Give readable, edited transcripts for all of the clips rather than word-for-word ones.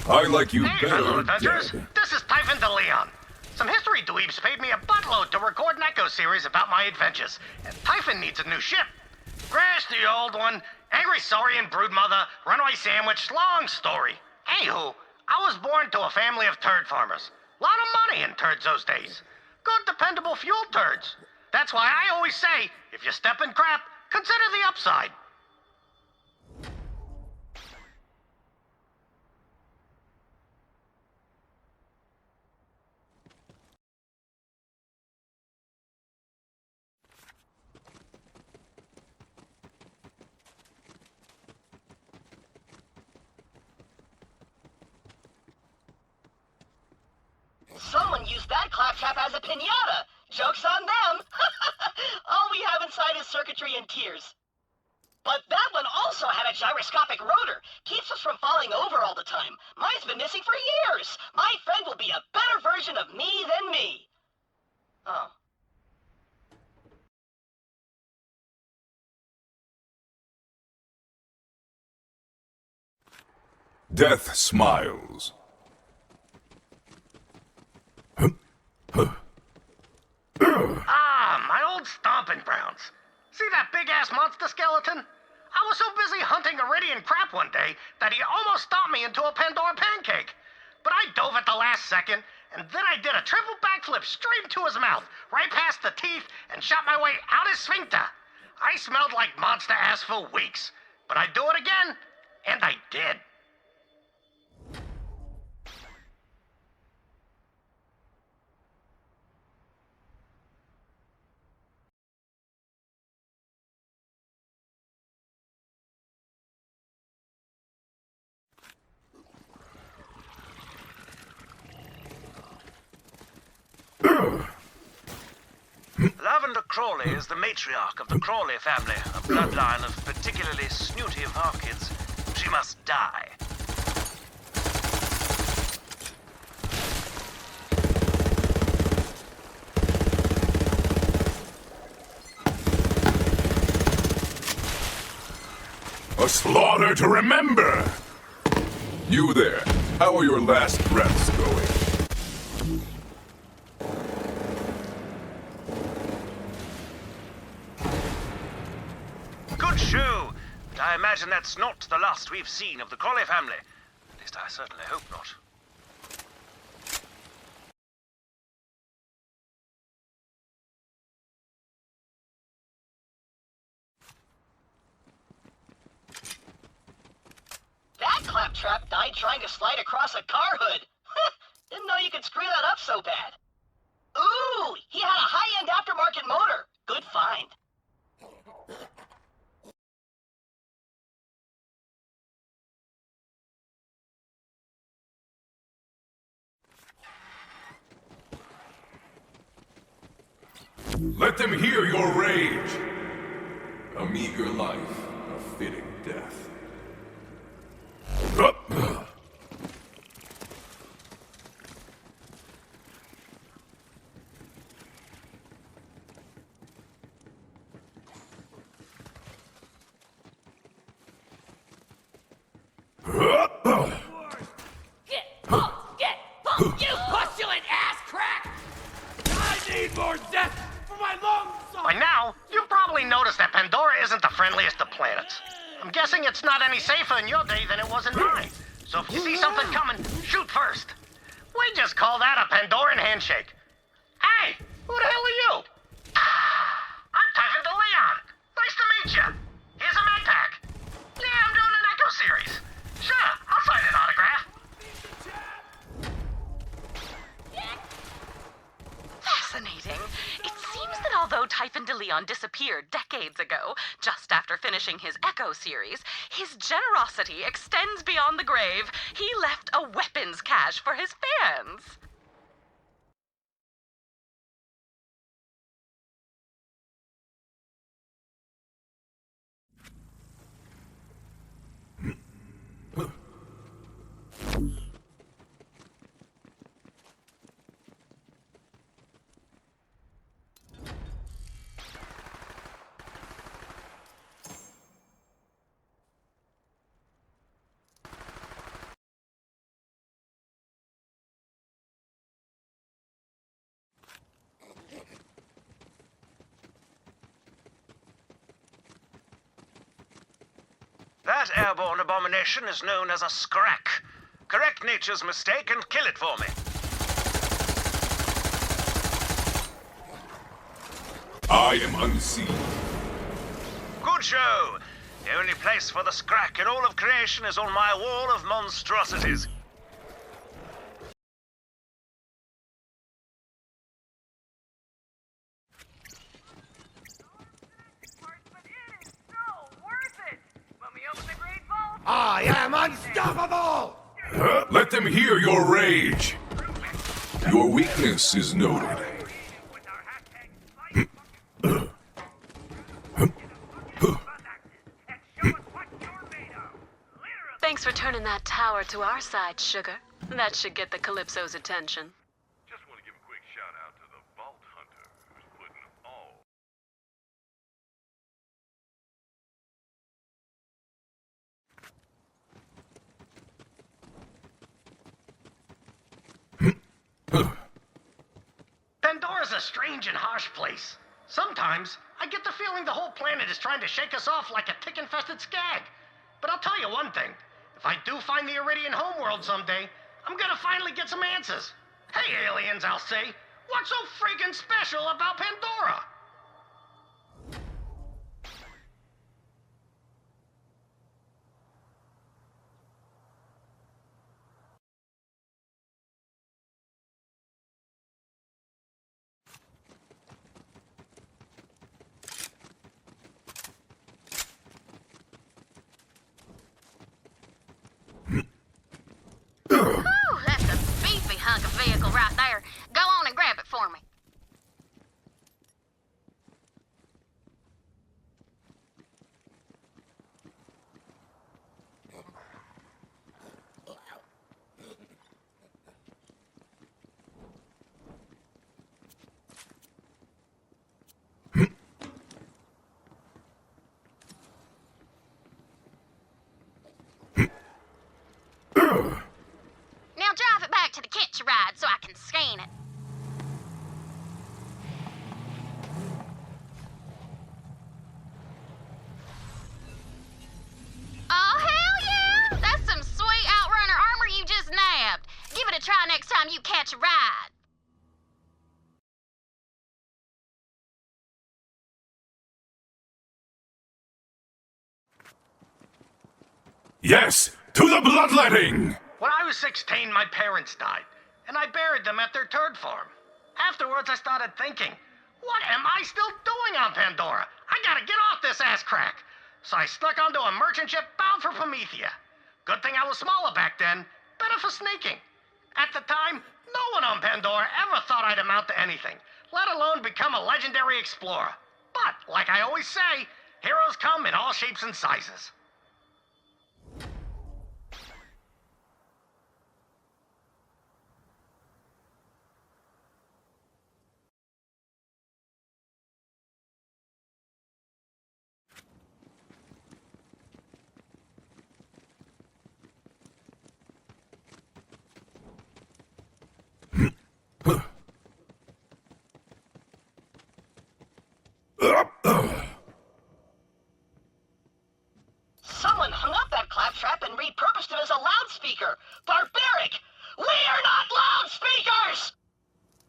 I like you Hey, better fellow adventurers. dead. This is Typhon Logs. Some history dweebs paid me a buttload to record an echo series about my adventures, and Typhon needs a new ship. Crash the old one, angry Saurian broodmother, runaway sandwich, long story. Anywho, I was born to a family of turd farmers. Lot of money in turds those days. Good dependable fuel turds. That's why I always say, if you step in crap, consider the upside. Someone used that claptrap as a piñata. Joke's on them. All we have inside is circuitry and tears. But that one also had a gyroscopic rotor. Keeps us from falling over all the time. Mine's been missing for years. My friend will be a better version of me than me. Oh. Death smiles. Ah, my old stomping grounds. See that big-ass monster skeleton? I was so busy hunting Iridian crap one day that he almost stomped me into a Pandora pancake. But I dove at the last second, and then I did a triple backflip straight into his mouth, right past the teeth, and shot my way out his sphincter. I smelled like monster ass for weeks, but I'd do it again, and I did. Lavender Crawley is the matriarch of the Crawley family, a bloodline of particularly snooty orchids. She must die. A slaughter to remember! You there, how are your last breaths going? Good show! But I imagine that's not the last we've seen of the Crawley family. At least I certainly hope not. That claptrap died trying to slide across a car hood. Didn't know you could screw that up so bad. Ooh, he had a high-end aftermarket motor. Good find. Let them hear your rage! A meager life, a fitting death. Get pumped! Get pumped! You pustulant ass crack! I need more death for my lungs! By now, you've probably noticed that Pandora isn't the friendliest of planets. I'm guessing it's not any safer in your day than it was in mine. So if you see something coming, shoot first. We just call that a Pandoran handshake. Hey, who the hell are you? I'm Typhon Nice to meet you. Here's a med pack. Yeah, I'm doing an echo series. Sure, I'll sign an autograph. Fascinating. It seems that although Typhon disappeared decades ago, just after finishing his Echo series, his generosity extends beyond the grave. He left a weapons cache for his fans. That airborne abomination is known as a scrack. Correct nature's mistake and kill it for me. I am unseen. Good show. The only place for the scrack in all of creation is on my wall of monstrosities. I am unstoppable! Let them hear your rage. Your weakness is noted. Thanks for turning that tower to our side, sugar. That should get the Calypso's attention. Just want to give a quick shout out to the Vault Hunter who's putting all. Pandora's a strange and harsh place. Sometimes, I get the feeling the whole planet is trying to shake us off like a tick-infested skag. But I'll tell you one thing. If I do find the Iridian homeworld someday, I'm gonna finally get some answers. Hey, aliens, I'll say. What's so freaking special about Pandora? Ooh, that's a beefy hunk of vehicle right there. Go on and grab it for me. Now drive it back to the Kitchen Ride so I can scan it. Oh, hell yeah! That's some sweet Outrunner armor you just nabbed. Give it a try next time you catch a ride. Yes, to the bloodletting! When I was 16, my parents died, and I buried them at their turd farm. Afterwards, I started thinking, what am I still doing on Pandora? I gotta get off this ass crack. So I stuck onto a merchant ship bound for Promethea. Good thing I was smaller back then, better for sneaking. At the time, no one on Pandora ever thought I'd amount to anything, let alone become a legendary explorer. But, like I always say, heroes come in all shapes and sizes. Someone hung up that claptrap and repurposed it as a loudspeaker. Barbaric! We are not loudspeakers!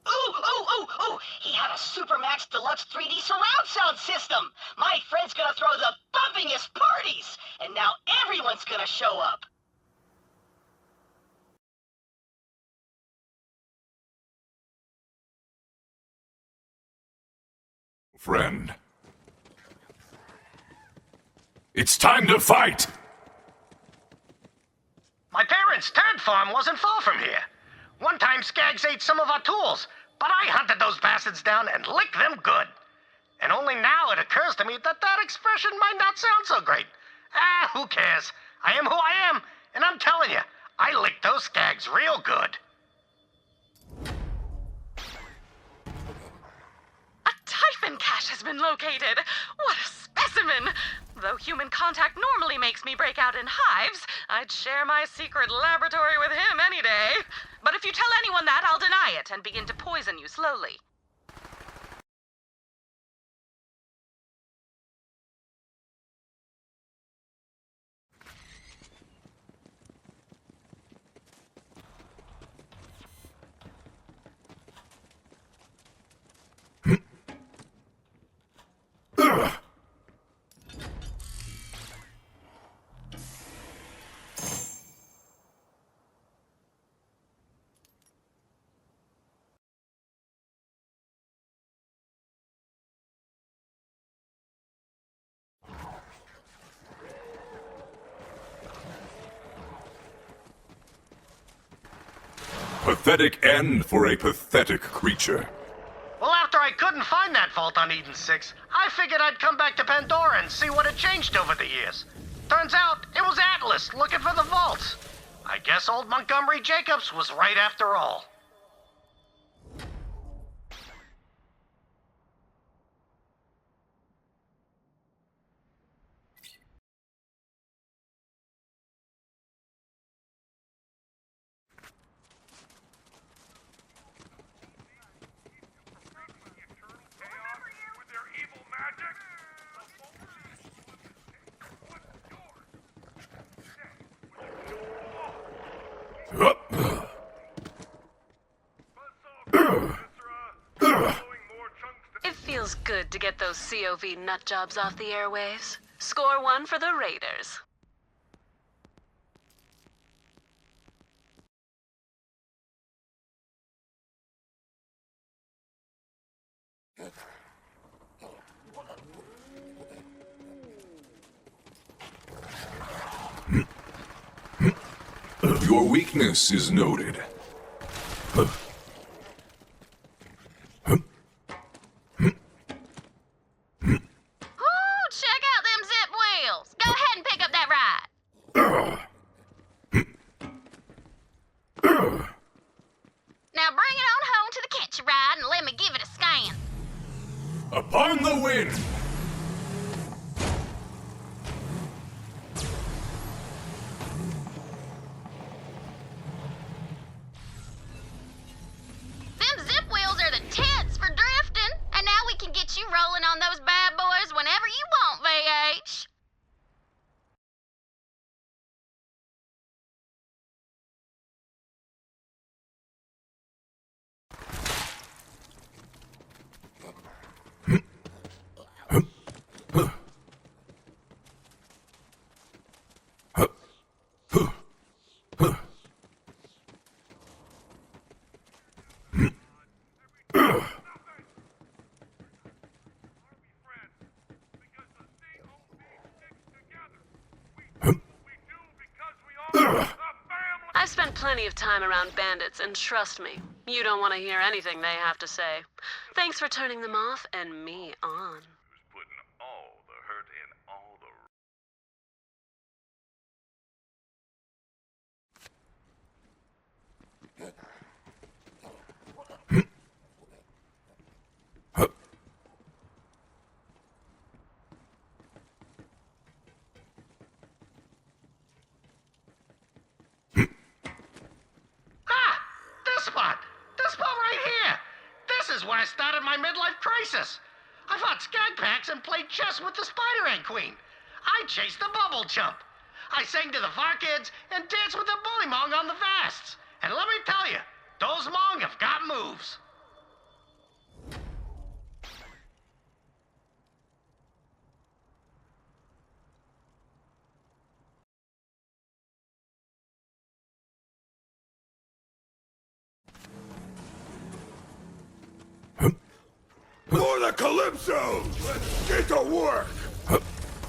Ooh, ooh, ooh, ooh! He had a Supermax Deluxe 3D surround sound system! My friend's gonna throw the bumpingest parties! And now everyone's gonna show up! Friend. It's time to fight! My parents' turd farm wasn't far from here. One time Skags ate some of our tools, but I hunted those bastards down and licked them good. And only now it occurs to me that that expression might not sound so great. Ah, who cares? I am who I am, and I'm telling you, I licked those Skags real good. A Typhon cache has been located. What a specimen! Though human contact normally makes me break out in hives, I'd share my secret laboratory with him any day. But if you tell anyone that, I'll deny it and begin to poison you slowly. pathetic end for a pathetic creature. Well, after I couldn't find that vault on Eden 6, I figured I'd come back to Pandora and see what had changed over the years. Turns out, it was Atlas looking for the vaults. I guess old Montgomery Jakobs was right after all. It feels good to get those COV nut jobs off the airwaves. Score one for the Raiders. Your weakness is noted. Check out them zip wheels. Go ahead and pick up that ride. Now bring it on home to the catch ride and let me give it a scan. Upon the wind! Them zip wheels are the tits for drifting, and now we can get you rolling on those bad boys whenever you want, VH. I've spent plenty of time around bandits, and trust me, you don't want to hear anything they have to say. Thanks for turning them off and me on. Putting all the hurt in all the... This spot right here. This is where I started my midlife crisis. I fought skag packs and played chess with the Spider-Ant Queen. I chased the bubble chump. I sang to the Varkids and danced with the bullymong on the Vasts. And let me tell you, those Mong have got moves. For the Calypso! Let's get to work!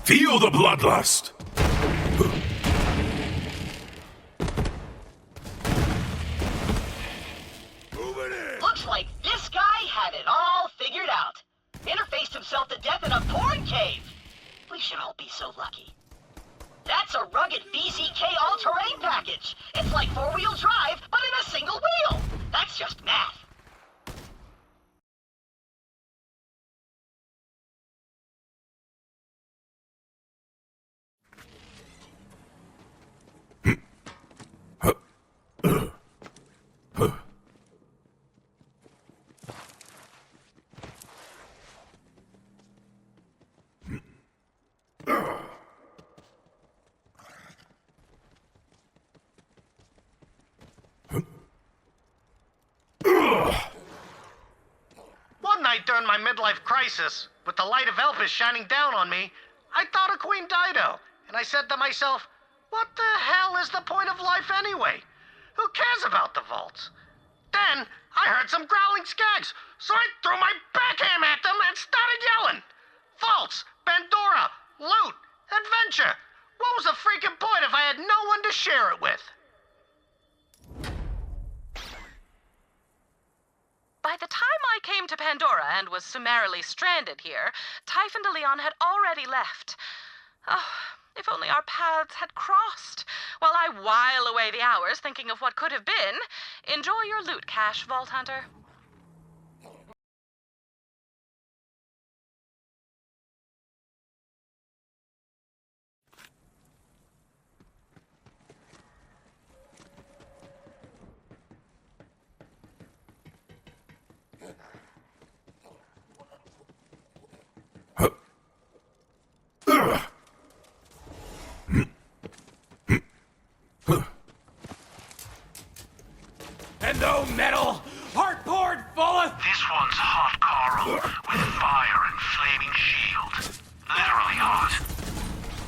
Feel the bloodlust! Moving in! Looks like this guy had it all figured out. Interfaced himself to death in a porn cave. We should all be so lucky. That's a rugged VZK all-terrain package. It's like four-wheel drive, but in a single wheel. That's just math. One night during my midlife crisis, with the light of Elpis shining down on me, I thought of Queen Dido, and I said to myself, what the hell is the point of life anyway? Who cares about the vaults? Then, I heard some growling skags, so I threw my backhand at them and started yelling. Vaults, Pandora, loot, adventure. What was the freaking point if I had no one to share it with? the time I came to Pandora and was summarily stranded here, Typhon had already left. Oh, if only our paths had crossed. While I while away the hours thinking of what could have been, enjoy your loot cache, Vault Hunter. And no metal, heart poured fulleth. This one's hot coral with fire and flaming shield. Literally hot.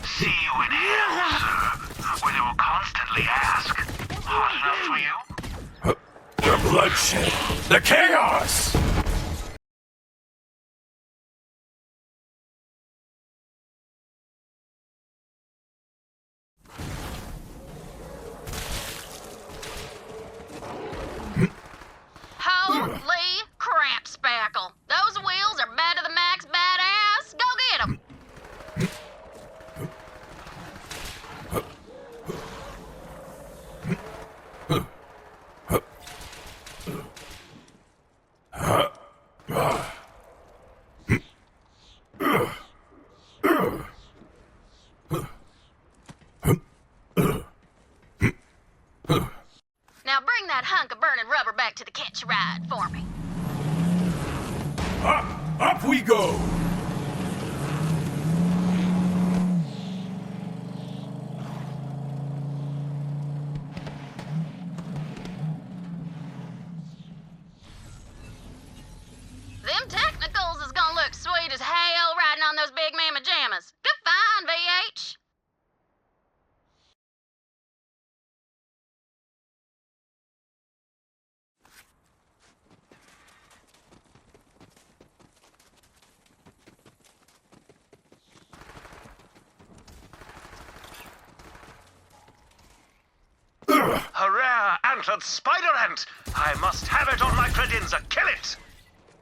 See you in hell, sir, where they will constantly ask, hot enough for you? The bloodshed, the chaos! Holy crap, Spackle. Those wheels are bad to the max badass. Go get 'em. Now bring that hunk of burning rubber back to the catch ride for me. Up we go! Them technicals is gonna look sweet as hell riding on those big mamma jammas. Good fine, VH. A rare antlered spider ant! I must have it on my credenza. Kill it!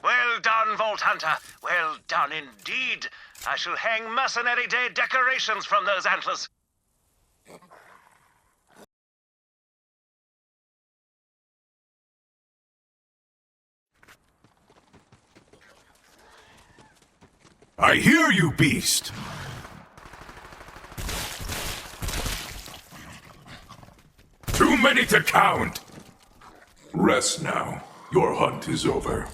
Well done, Vault Hunter. Well done indeed. I shall hang Mercenary Day decorations from those antlers. I hear you, beast! Too many to count! Rest now. Your hunt is over.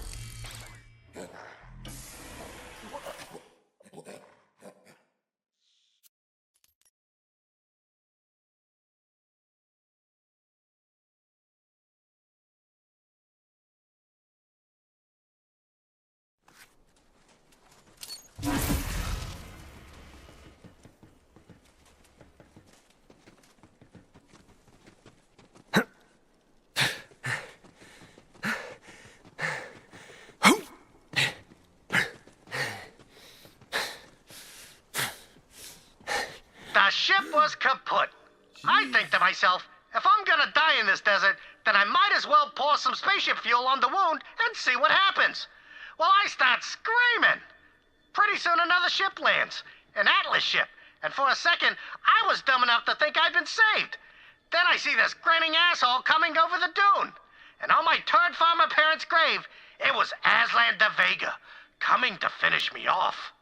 The ship was kaput. I think to myself, if I'm gonna die in this desert, then I might as well pour some spaceship fuel on the wound and see what happens. Well, I start screaming. Pretty soon another ship lands, an Atlas ship, and for a second, I was dumb enough to think I'd been saved. Then I see this grinning asshole coming over the dune. And on my turd farmer parents' grave, it was Aslan de Vega, coming to finish me off.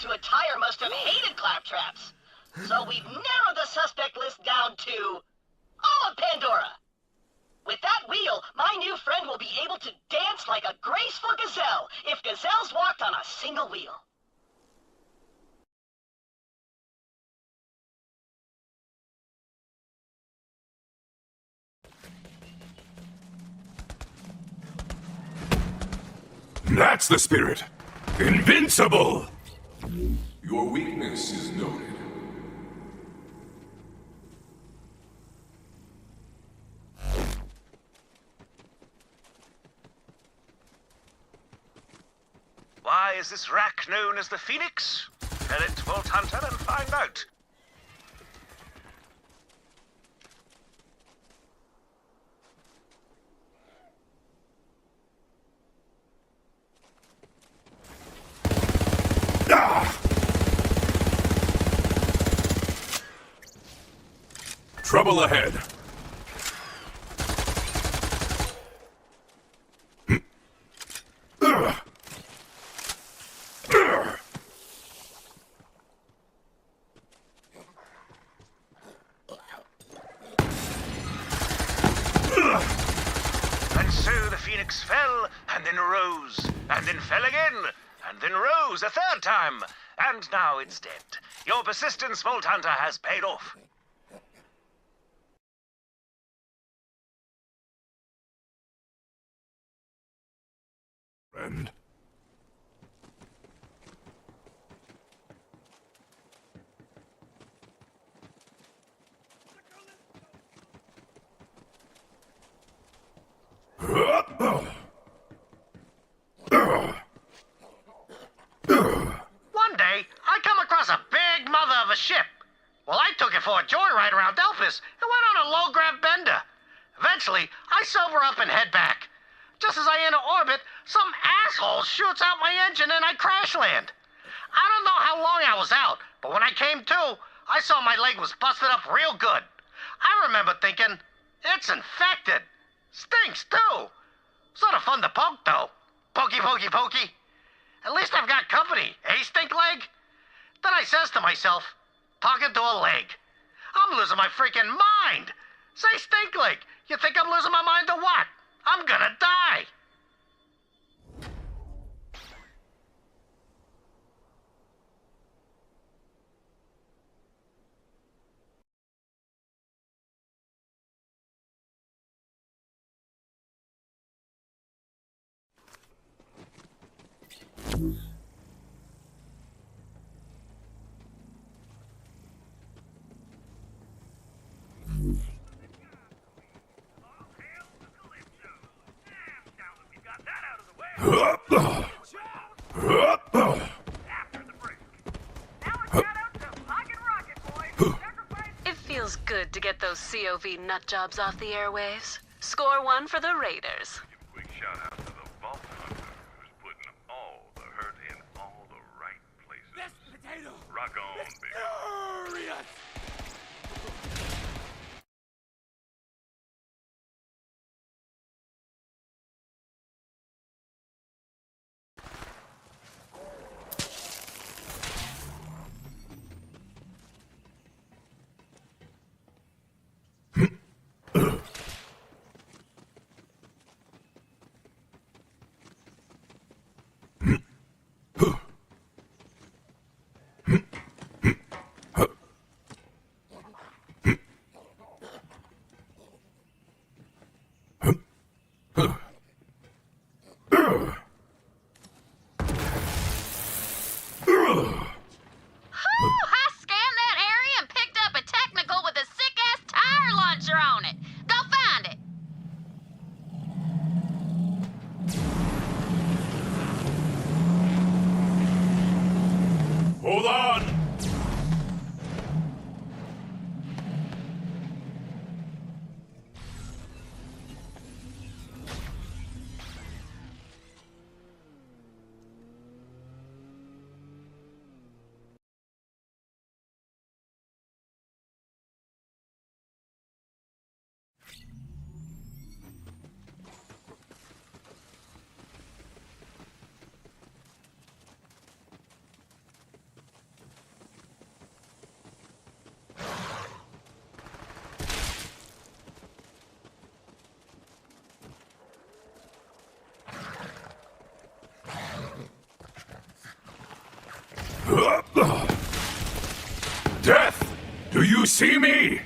To a tire must have hated Claptraps. So we've narrowed the suspect list down to all of Pandora. With that wheel, my new friend will be able to dance like a graceful gazelle if gazelles walked on a single wheel. That's the spirit! Invincible! Your weakness is noted. Why is this rack known as the Phoenix? Tell it, Vault Hunter, and find out. Trouble ahead. And so the Phoenix fell, and then rose, and then fell again, and then rose a third time. And now it's dead. Your persistence, Vault Hunter, has paid off. Friend. One day, I come across a big mother of a ship. Well, I took it for a joyride around Delphis and went on a low-grav bender. Eventually, I sober up and head back. Just as I enter orbit, some asshole shoots out my engine and I crash land. I don't know how long I was out, but when I came to, I saw my leg was busted up real good. I remember thinking, it's infected. Stinks, too. Sort of fun to poke, though. Pokey, pokey, pokey. At least I've got company, eh, stink leg? Then I says to myself, talking to a leg, I'm losing my freaking mind. Say, stink leg, you think I'm losing my mind or what? I'm gonna die. It feels good to get those COV nut jobs off the airwaves. Score one for the Raiders. Quick shout out to the Vault Hunter, who's putting all the hurt in all the right places. This potato! Rock on, baby. Furious! I scanned that area and picked up a technical with a sick-ass tire launcher on it. Go find it. Hold on! Death! Do you see me?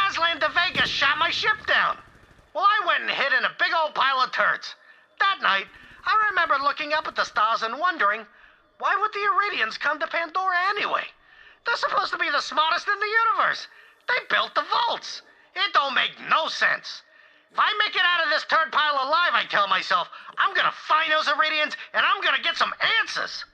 Aslan de Vega shot my ship down. Well, I went and hid in a big old pile of turds. That night, I remember looking up at the stars and wondering, why would the Iridians come to Pandora anyway? They're supposed to be the smartest in the universe. They built the vaults. It don't make no sense. If I make it out of this turd pile alive, I tell myself, I'm gonna find those Iridians and I'm gonna get some answers.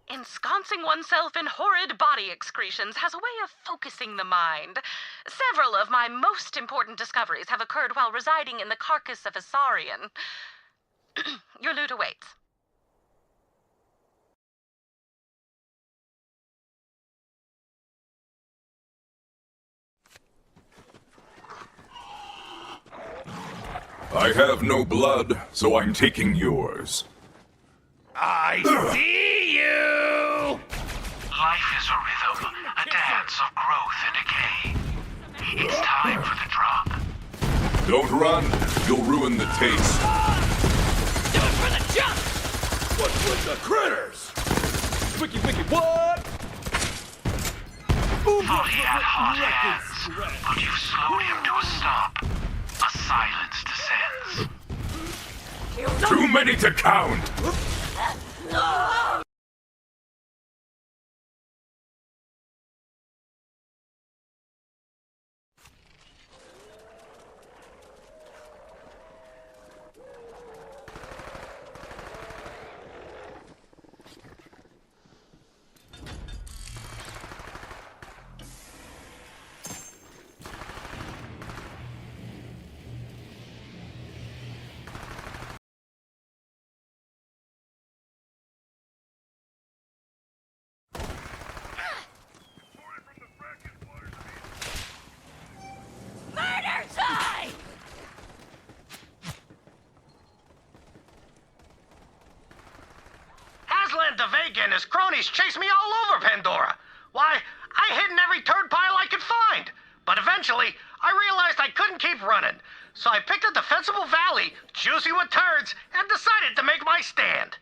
Ensconcing oneself in horrid body excretions has a way of focusing the mind. Several of my most important discoveries have occurred while residing in the carcass of a saurian. Your loot awaits. I have no blood, so I'm taking yours. I see you! Life is a rhythm, a dance of growth and decay. It's time for the drop. Don't run, you'll ruin the taste. Do it for the jump! What's with the critters? Wiki, what? Thought he had hot hands, but you've slowed him to a stop. A silence descends. Too many to count! Murder time! Aslan Devega and his cronies chased me all over Pandora. Why, I hid in every turd pile I could find. But eventually, I realized I couldn't keep running. So I picked a defensible valley, juicy with turds, and decided to make my stand.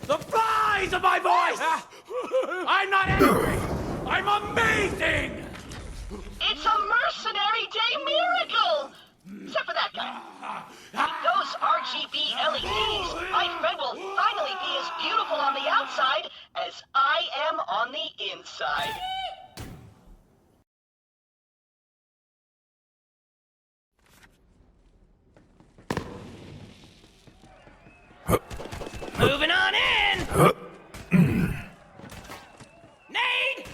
The rise of my voice! I'm not angry! I'm amazing! It's a mercenary day miracle! Except for that guy. With those RGB LEDs, my friend will finally be as beautiful on the outside as I am on the inside. Moving on in! Nade!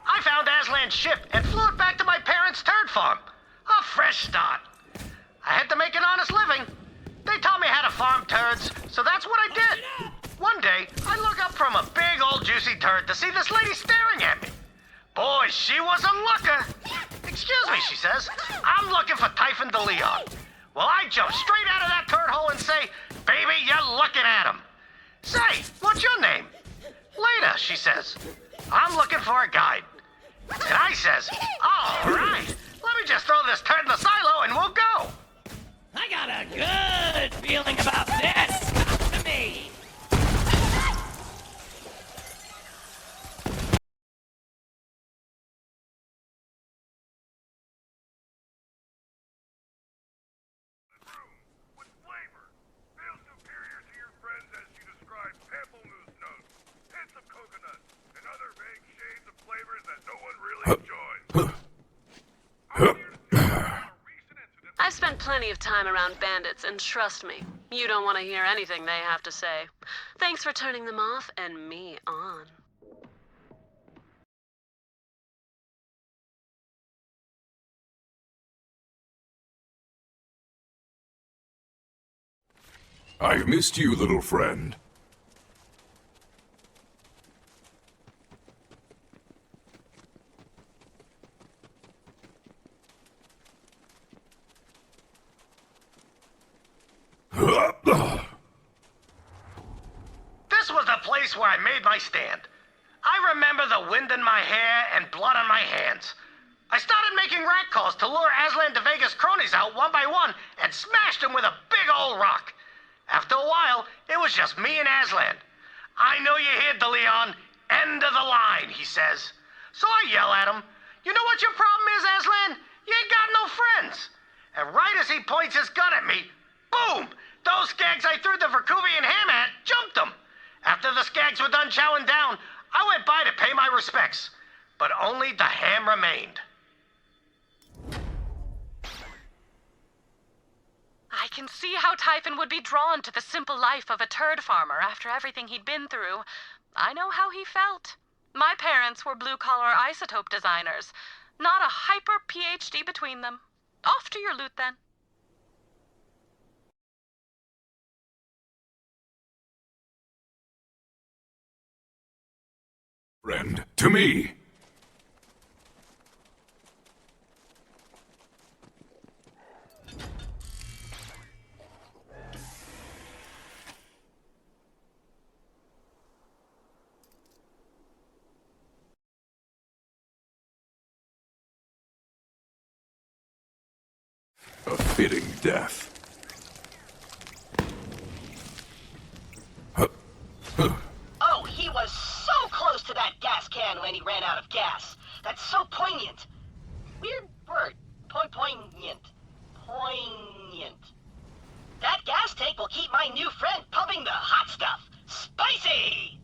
I found Aslan's ship and flew it back to my parents' turd farm. A fresh start. I had to make an honest living. They taught me how to farm turds, so that's what I did. One day, I look up from a big old juicy turd to see this lady staring at me. Boy, she was a looker. Excuse me, she says. I'm looking for Typhon Leon. Well, I jump straight out of that turd hole and say, baby, you're looking at him. Say, what's your name? Leda, she says. I'm looking for a guide. And I says, all right, let me just throw this turd in the silo and we'll go. I got a good feeling about this! Come to me! With flavor. Feels superior to your friends as you describe pamplemousse notes, hints of coconut, and other vague shades of flavors that no one really enjoys. I've spent plenty of time around bandits, and trust me, you don't want to hear anything they have to say. Thanks for turning them off and me on. I've missed you, little friend. This was the place where I made my stand. I remember the wind in my hair and blood on my hands. I started making rat calls to lure Aslan de Vega's cronies out one by one and smashed them with a big old rock. After a while, it was just me and Aslan. I know you hear De Leon. End of the line, he says. So I yell at him, you know what your problem is, Aslan? You ain't got no friends. And right as he points his gun at me, boom! Those skags I threw the Verkuvian ham at jumped them. After the skags were done chowing down, I went by to pay my respects. But only the ham remained. I can see how Typhon would be drawn to the simple life of a turd farmer after everything he'd been through. I know how he felt. My parents were blue-collar isotope designers. Not a hyper PhD between them. Off to your loot, then. Friend, to me! A fitting death. Oh, he was so close to that gas can when he ran out of gas. That's so poignant. Weird word. Poignant. Poignant. That gas tank will keep my new friend pumping the hot stuff. Spicy!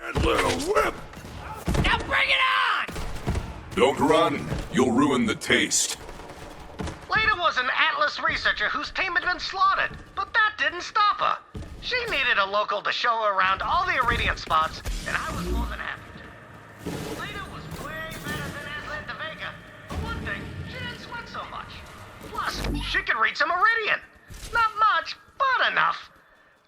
And little whip! Now bring it on! Don't run. You'll ruin the taste. Later was an Atlas researcher whose team had been slaughtered, but that didn't stop her. She needed a local to show her around all the Iridian spots, and I was more than happy to. Later was way better than Aslan de Vega. For one thing, she didn't sweat so much. Plus, she could reach some Iridian. Not much, but enough.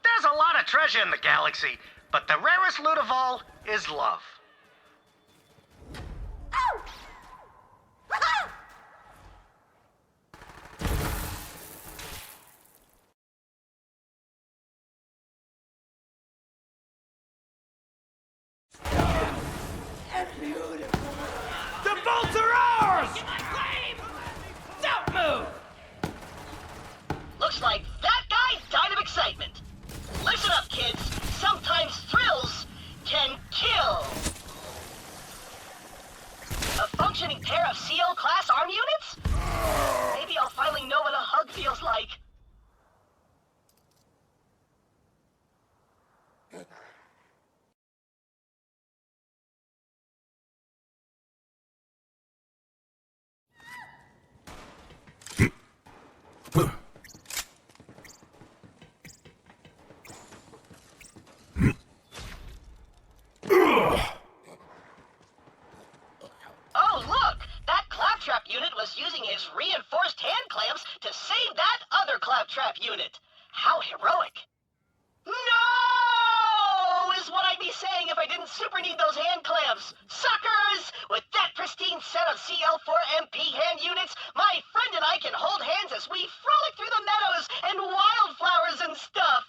There's a lot of treasure in the galaxy, but the rarest loot of all is love. The bolts are ours! Don't move! Looks like that guy died of excitement. Listen up, kids. Sometimes thrills can kill. A functioning pair of CL-class arm units? Maybe I'll finally know what a hug feels like. Oh, look! That claptrap unit was using his reinforced hand clamps to save that other claptrap unit. How heroic. No! Is what I'd be saying if I didn't super need those hand clamps. Suckers! With that pristine set of CL4MP hand units, my friend and I can hold hands as we frolic through the meadows and wildflowers and stuff.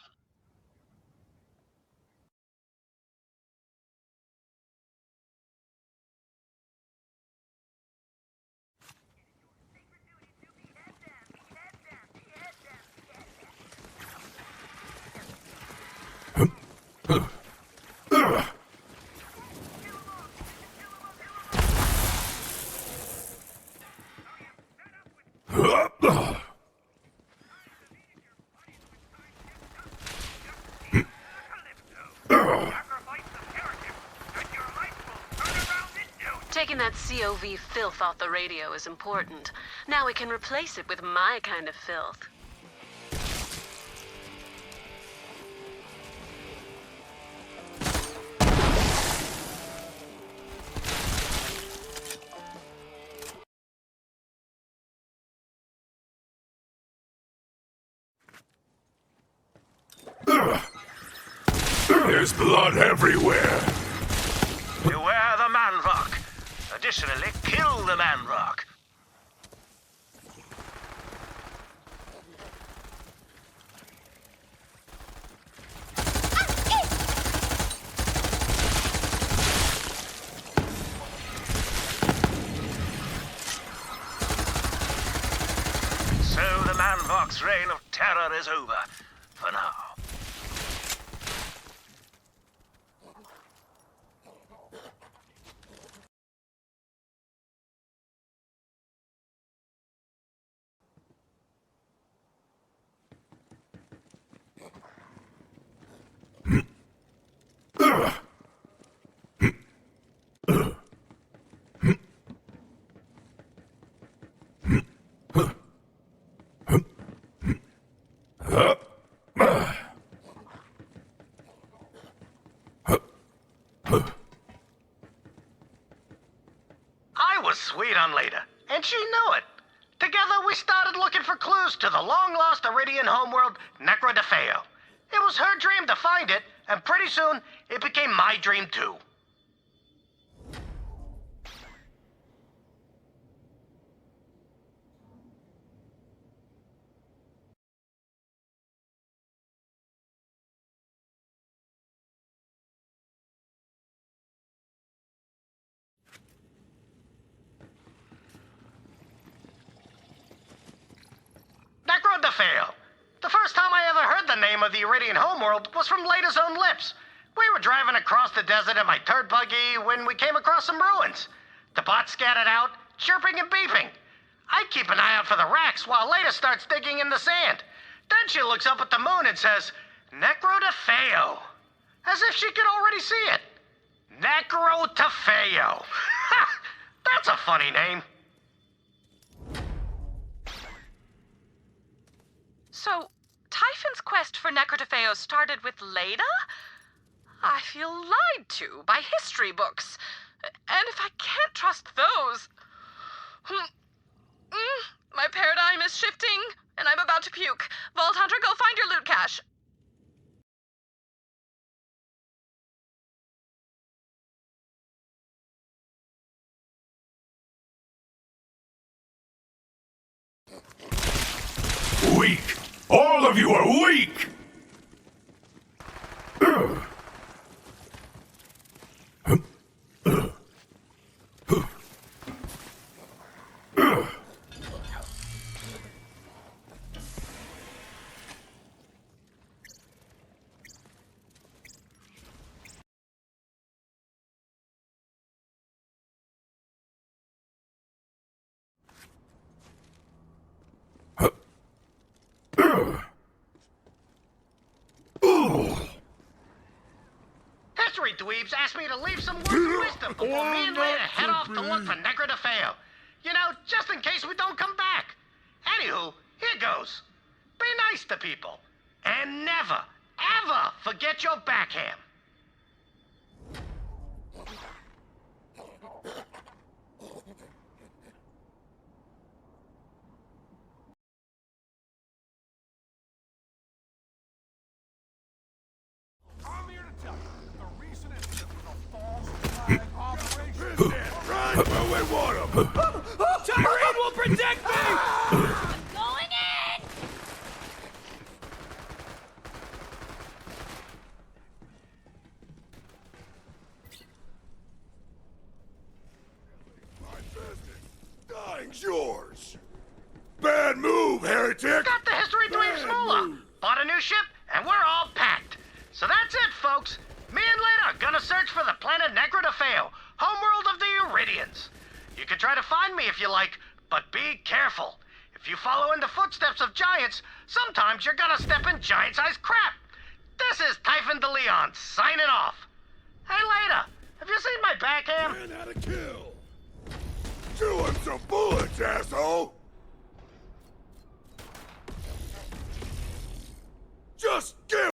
Taking that COV filth off the radio is important. Now we can replace it with my kind of filth. There's blood everywhere. Beware the man-rock. Additionally, kill the man-rock. So the Manvox reign of terror is over. For now. I was sweet on Leda, and she knew it. Together, we started looking for clues to the long-lost Iridian homeworld, Necro de Feo. It was her dream to find it, and pretty soon, it became my dream too. Necro de Feo. The first time I ever heard the name of the Iridian homeworld was from Leda's own lips. We were driving across the desert in my turd buggy when we came across some ruins. The bot scattered out, chirping and beeping. I keep an eye out for the racks while Leda starts digging in the sand. Then she looks up at the moon and says, Necro de Feo. As if she could already see it. Necro de Feo. Ha! That's a funny name. So, Typhon's quest for Necro de Feo started with Leda? I feel lied to by history books. And if I can't trust those... my paradigm is shifting, and I'm about to puke. Vault Hunter, go find your loot cache. Weak! All of you are weak! History dweebs asked me to leave some words of wisdom before me and Leda head off to look for Necro de Feo. You know, just in case we don't come back. Anywho, here goes. Be nice to people. And never, ever forget your backhand. I'm here to tell you, the recent incident was a false flag operation. Right where we want them. Tyrene will protect me! I'm going in! My business. Dying's yours. Bad move, heretic. Got the history dweebs moolah. Bought a new ship, and we're all packed. So that's it, folks. Me and Leda are gonna search for the planet Necro de Feo, homeworld of the Iridians. You can try to find me if you like, but be careful. If you follow in the footsteps of giants, sometimes you're gonna step in giant-sized crap. This is Typhon DeLeon signing off. Hey, Leda, have you seen my backhand? Man had a kill. Chew him some bullets, asshole. Just give.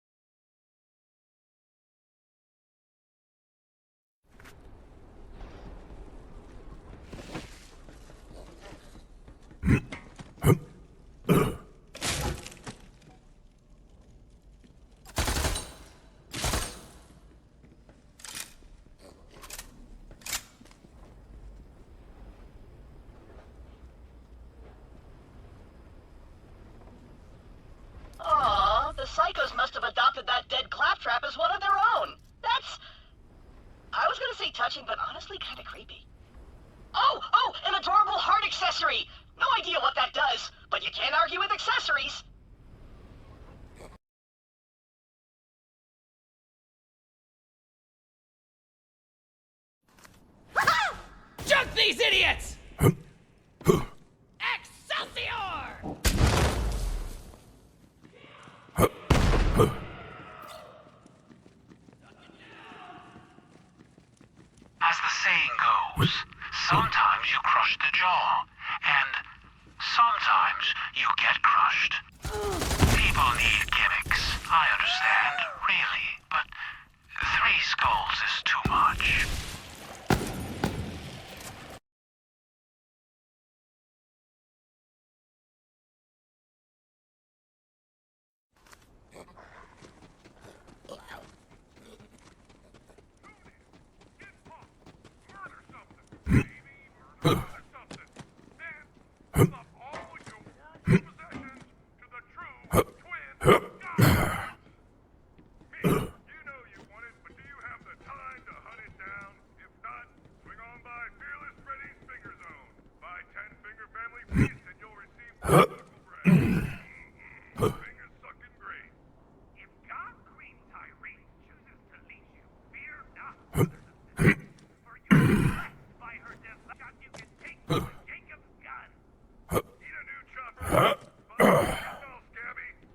Aw, the psychos must have adopted that dead claptrap as one of their own. That's... I was gonna say touching, but honestly kind of creepy. Oh, an adorable heart accessory! No idea what that does, but but you can't argue with accessories. Junk these idiots! Excelsior! As the saying goes, sometimes you crush the jaw, and sometimes you get crushed. People need gimmicks, I understand, really, but 3 skulls is too much.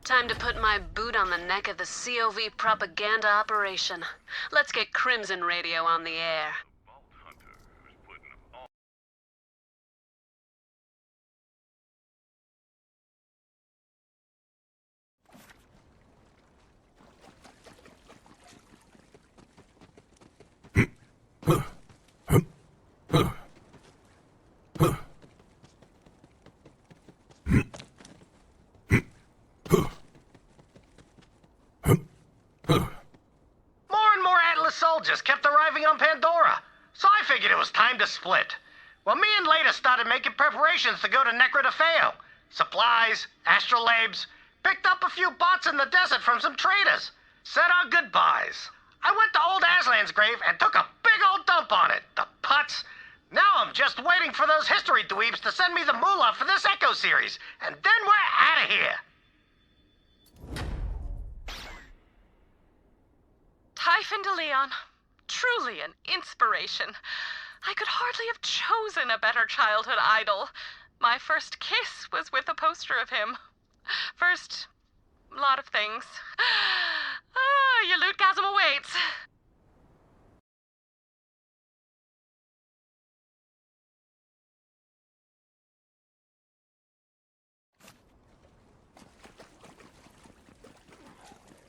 Time to put my boot on the neck of the COV propaganda operation. Let's get Crimson Radio on the air. Soldiers kept arriving on Pandora, so I figured it was time to split. Well, me and Leda started making preparations to go to Necra to Feo. Supplies, astrolabes, picked up a few bots in the desert from some traders. Said our goodbyes. I went to old Aslan's grave and took a big old dump on it. The putz. Now I'm just waiting for those history dweebs to send me the moolah for this Echo series, and then we're out of here. Typhon de Leon, truly an inspiration. I could hardly have chosen a better childhood idol. My first kiss was with a poster of him. First, lot of things. Your lootgasm awaits.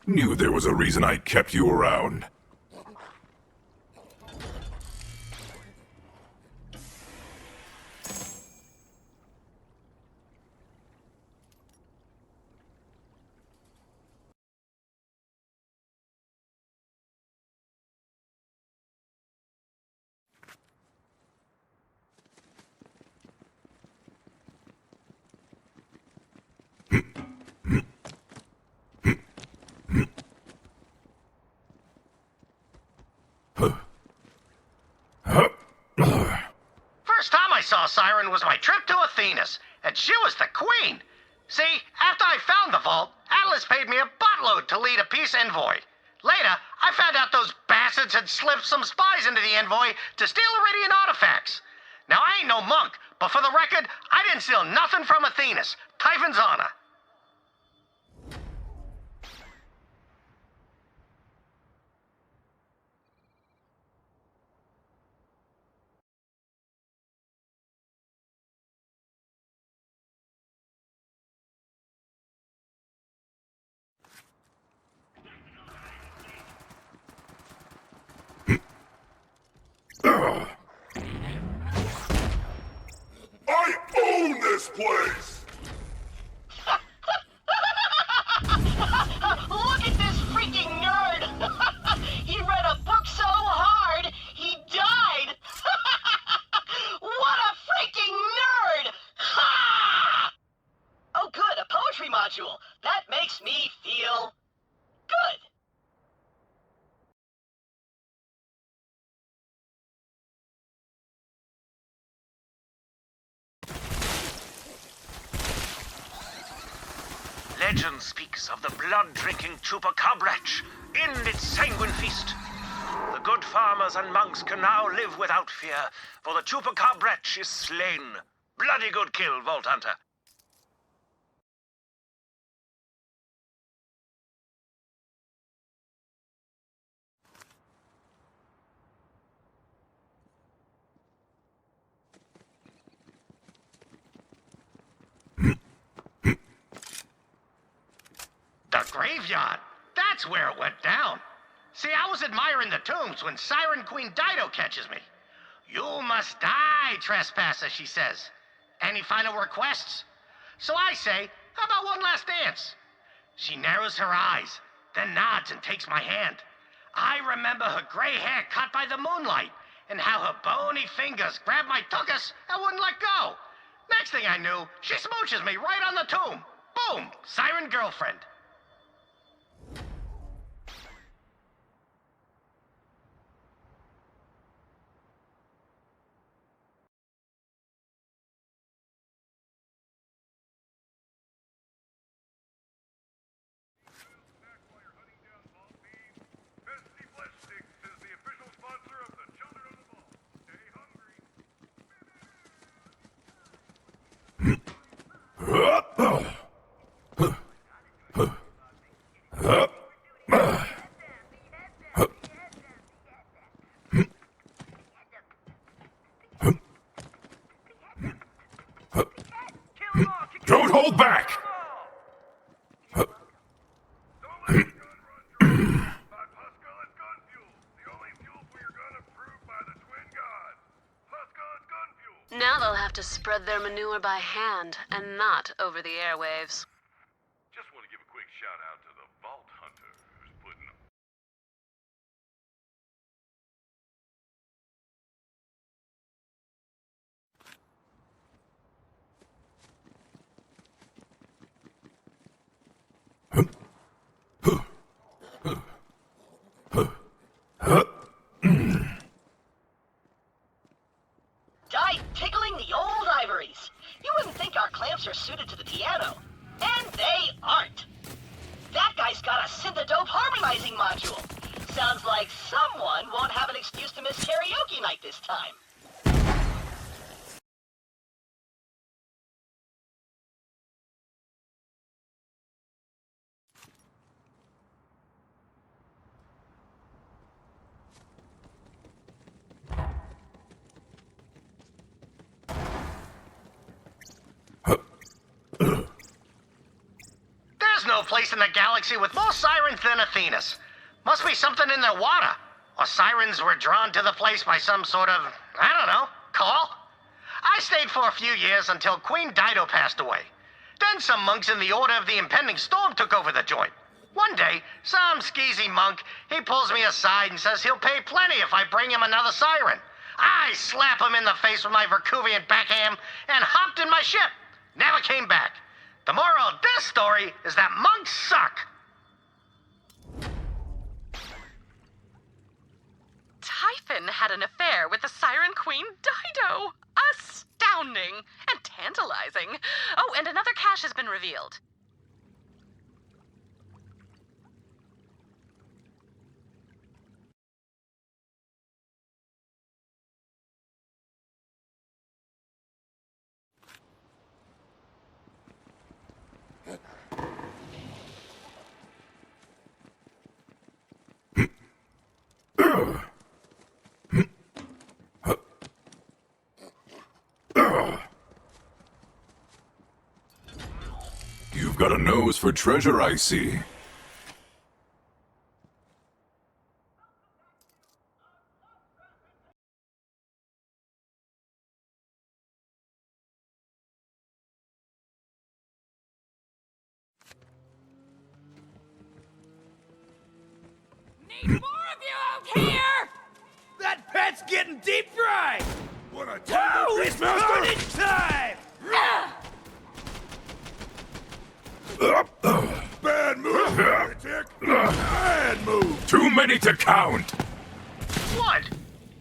Knew there was a reason I kept you around. First time I saw Siren was my trip to Athenas, and she was the queen. See, after I found the vault, Atlas paid me a buttload to lead a peace envoy. Later, I found out those bastards had slipped some spies into the envoy to steal Iridian artifacts. Now, I ain't no monk, but for the record, I didn't steal nothing from Athenas. Typhon's honor. I own this place! Look at this freaking nerd! He read a book so hard, he died! What a freaking nerd! Oh good, a poetry module. That makes me feel good. Legend speaks of the blood-drinking Chupacabra in its sanguine feast. The good farmers and monks can now live without fear, for the Chupacabra is slain. Bloody good kill, Vault Hunter. The graveyard. That's where it went down. See, I was admiring the tombs when Siren Queen Dido catches me. You must die, trespasser, she says. Any final requests? So I say, how about one last dance? She narrows her eyes, then nods and takes my hand. I remember her gray hair caught by the moonlight, and how her bony fingers grabbed my tuchus and wouldn't let go. Next thing I knew, she smooches me right on the tomb. Boom, Siren girlfriend. Don't hold back! Now they'll have to spread their manure by hand and not over the airwaves. Just want to give a quick shout out to the Vault Hunter who's putting Die tickling the old ivories. You wouldn't think our clamps are suited to the piano. And they aren't. That guy's got a synth-dope harmonizing module. Sounds like someone won't have an excuse to miss karaoke night this time. There's no place in the galaxy with more sirens than Athenas. Must be something in their water. Or sirens were drawn to the place by some sort of, I don't know, call? I stayed for a few years until Queen Dido passed away. Then some monks in the Order of the Impending Storm took over the joint. One day, some skeezy monk, he pulls me aside and says he'll pay plenty if I bring him another siren. I slap him in the face with my Verkuvian backhand and hopped in my ship. Never came back. The moral of this story is that monks suck. Typhon had an affair with the Siren Queen Dido. Astounding and tantalizing. Oh, and another cache has been revealed. You've got a nose for treasure, I see. Need more of you out here! That pet's getting deep fried! What a Whoa, it's carnage time! bad move, heretic! Bad move! Too many to count! What?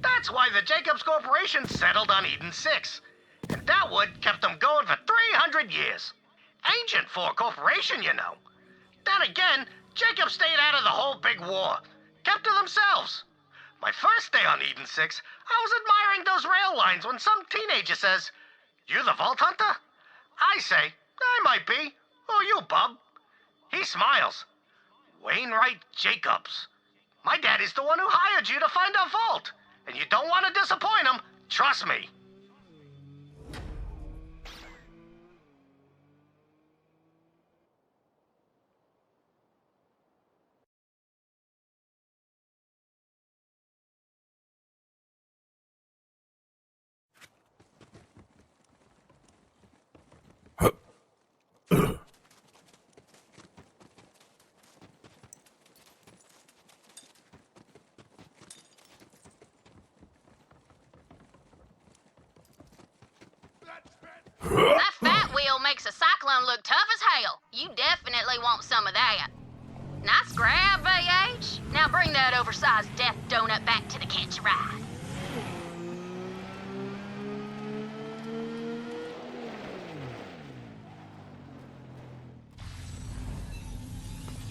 That's why the Jakobs Corporation settled on Eden 6. And that wood kept them going for 300 years. ancient for a corporation, you know. Then again, Jakobs stayed out of the whole big war. Kept to themselves. My first day on Eden 6, I was admiring those rail lines when some teenager says, "You the Vault Hunter?" I say, "I might be. Who are you, bub?" He smiles. "Wainwright Jakobs. My daddy's the one who hired you to find our vault. And you don't want to disappoint him. Trust me." That fat wheel makes a cyclone look tough as hell. You definitely want some of that. Nice grab, VH. Now bring that oversized death donut back to the catch a ride.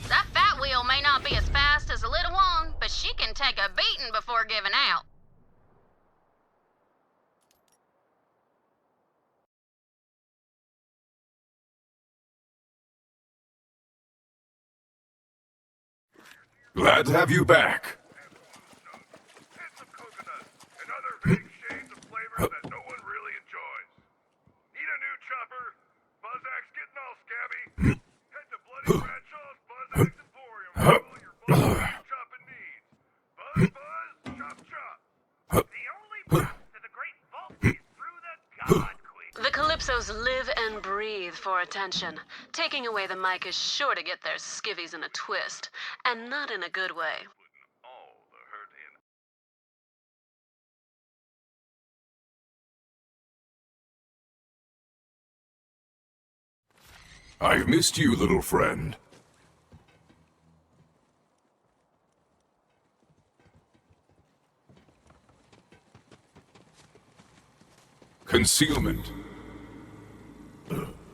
That fat wheel may not be as fast as a little one, but she can take a beating before giving out. Glad to have you back. Hints of coconut and other vague shades of flavors that no one really enjoys. Need a new chopper? Buzzax getting all scabby? Head to Bloody Bradshaw's Buzzax Emporium for all your vault chopping needs. Buzz, buzz, chop, chop. The only path to the great vault is through the God Queen. The Calypsos live and breathe for attention. Taking away the mic is sure to get their skivvies in a twist, and not in a good way. All the hurt in. I've missed you, little friend. Concealment.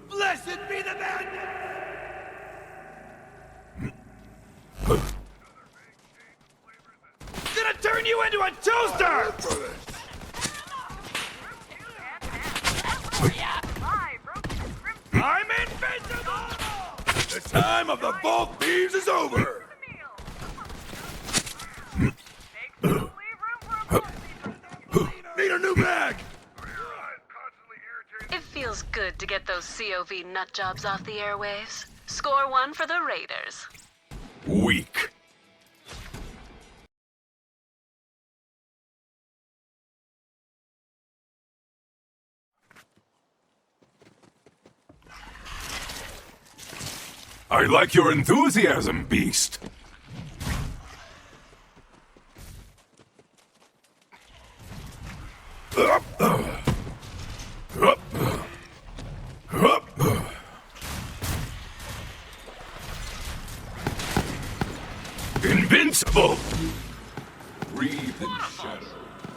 Blessed be the man! Gonna turn you into a toaster! I'm invincible! The time of the Vault Thieves is over! Need a new bag! It feels good to get those COV nut jobs off the airwaves. Score one for the Raiders. Weak. I like your enthusiasm, beast. Invincible! Breathe in shadow.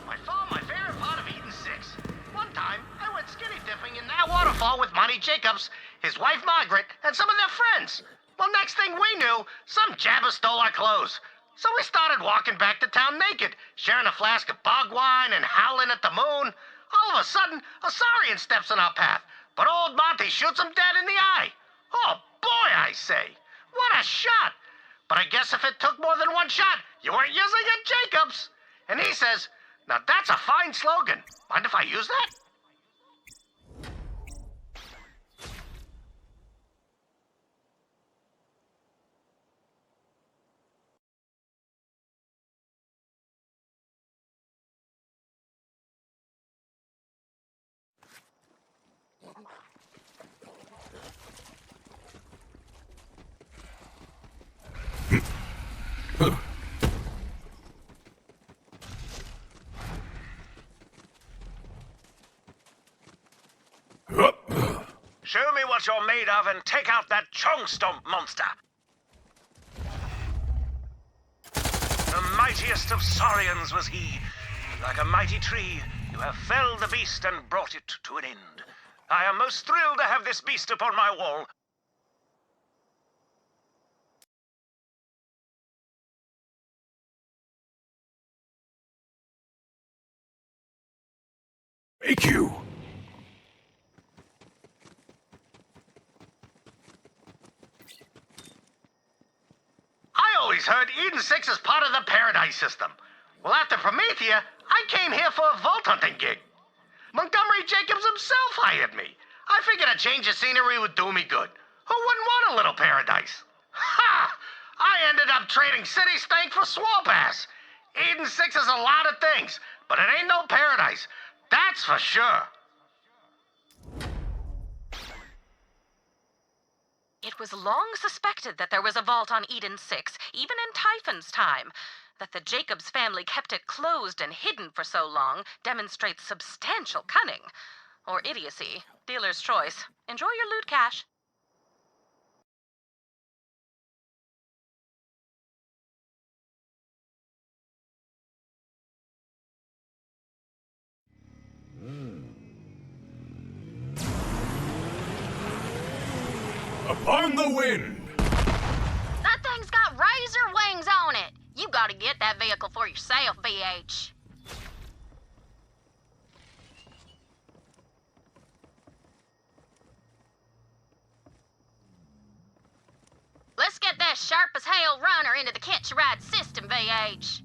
I found my favorite part of Eden 6. One time, I went skinny dipping in that waterfall with Monty Jakobs, his wife Margaret, and some of their friends. Well, next thing we knew, some jabber stole our clothes. So we started walking back to town naked, sharing a flask of bog wine and howling at the moon. All of a sudden, a Saurian steps in our path, but old Monty shoots him dead in the eye. Oh boy, I say. What a shot! But I guess if it took more than one shot, you weren't using it, Jakobs. And he says, "Now that's a fine slogan. Mind if I use that?" Show me what you're made of and take out that chong stomp monster. The mightiest of saurians was he. Like a mighty tree, you have felled the beast and brought it to an end. I am most thrilled to have this beast upon my wall. Thank you. I always heard Eden 6 is part of the Paradise system. Well, after Promethea, I came here for a vault hunting gig. Montgomery Jakobs himself hired me. I figured a change of scenery would do me good. Who wouldn't want a little paradise? Ha! I ended up trading city stank for swamp ass. Eden 6 is a lot of things, but it ain't no paradise. That's for sure. It was long suspected that there was a vault on Eden 6, even in Typhon's time. That the Jakobs family kept it closed and hidden for so long demonstrates substantial cunning. Or idiocy. Dealer's choice. Enjoy your loot cache. Upon the wind! That thing's got razor wings on it. You gotta get that vehicle for yourself, BH. Let's get that sharp as hell runner into the catch a ride system, VH.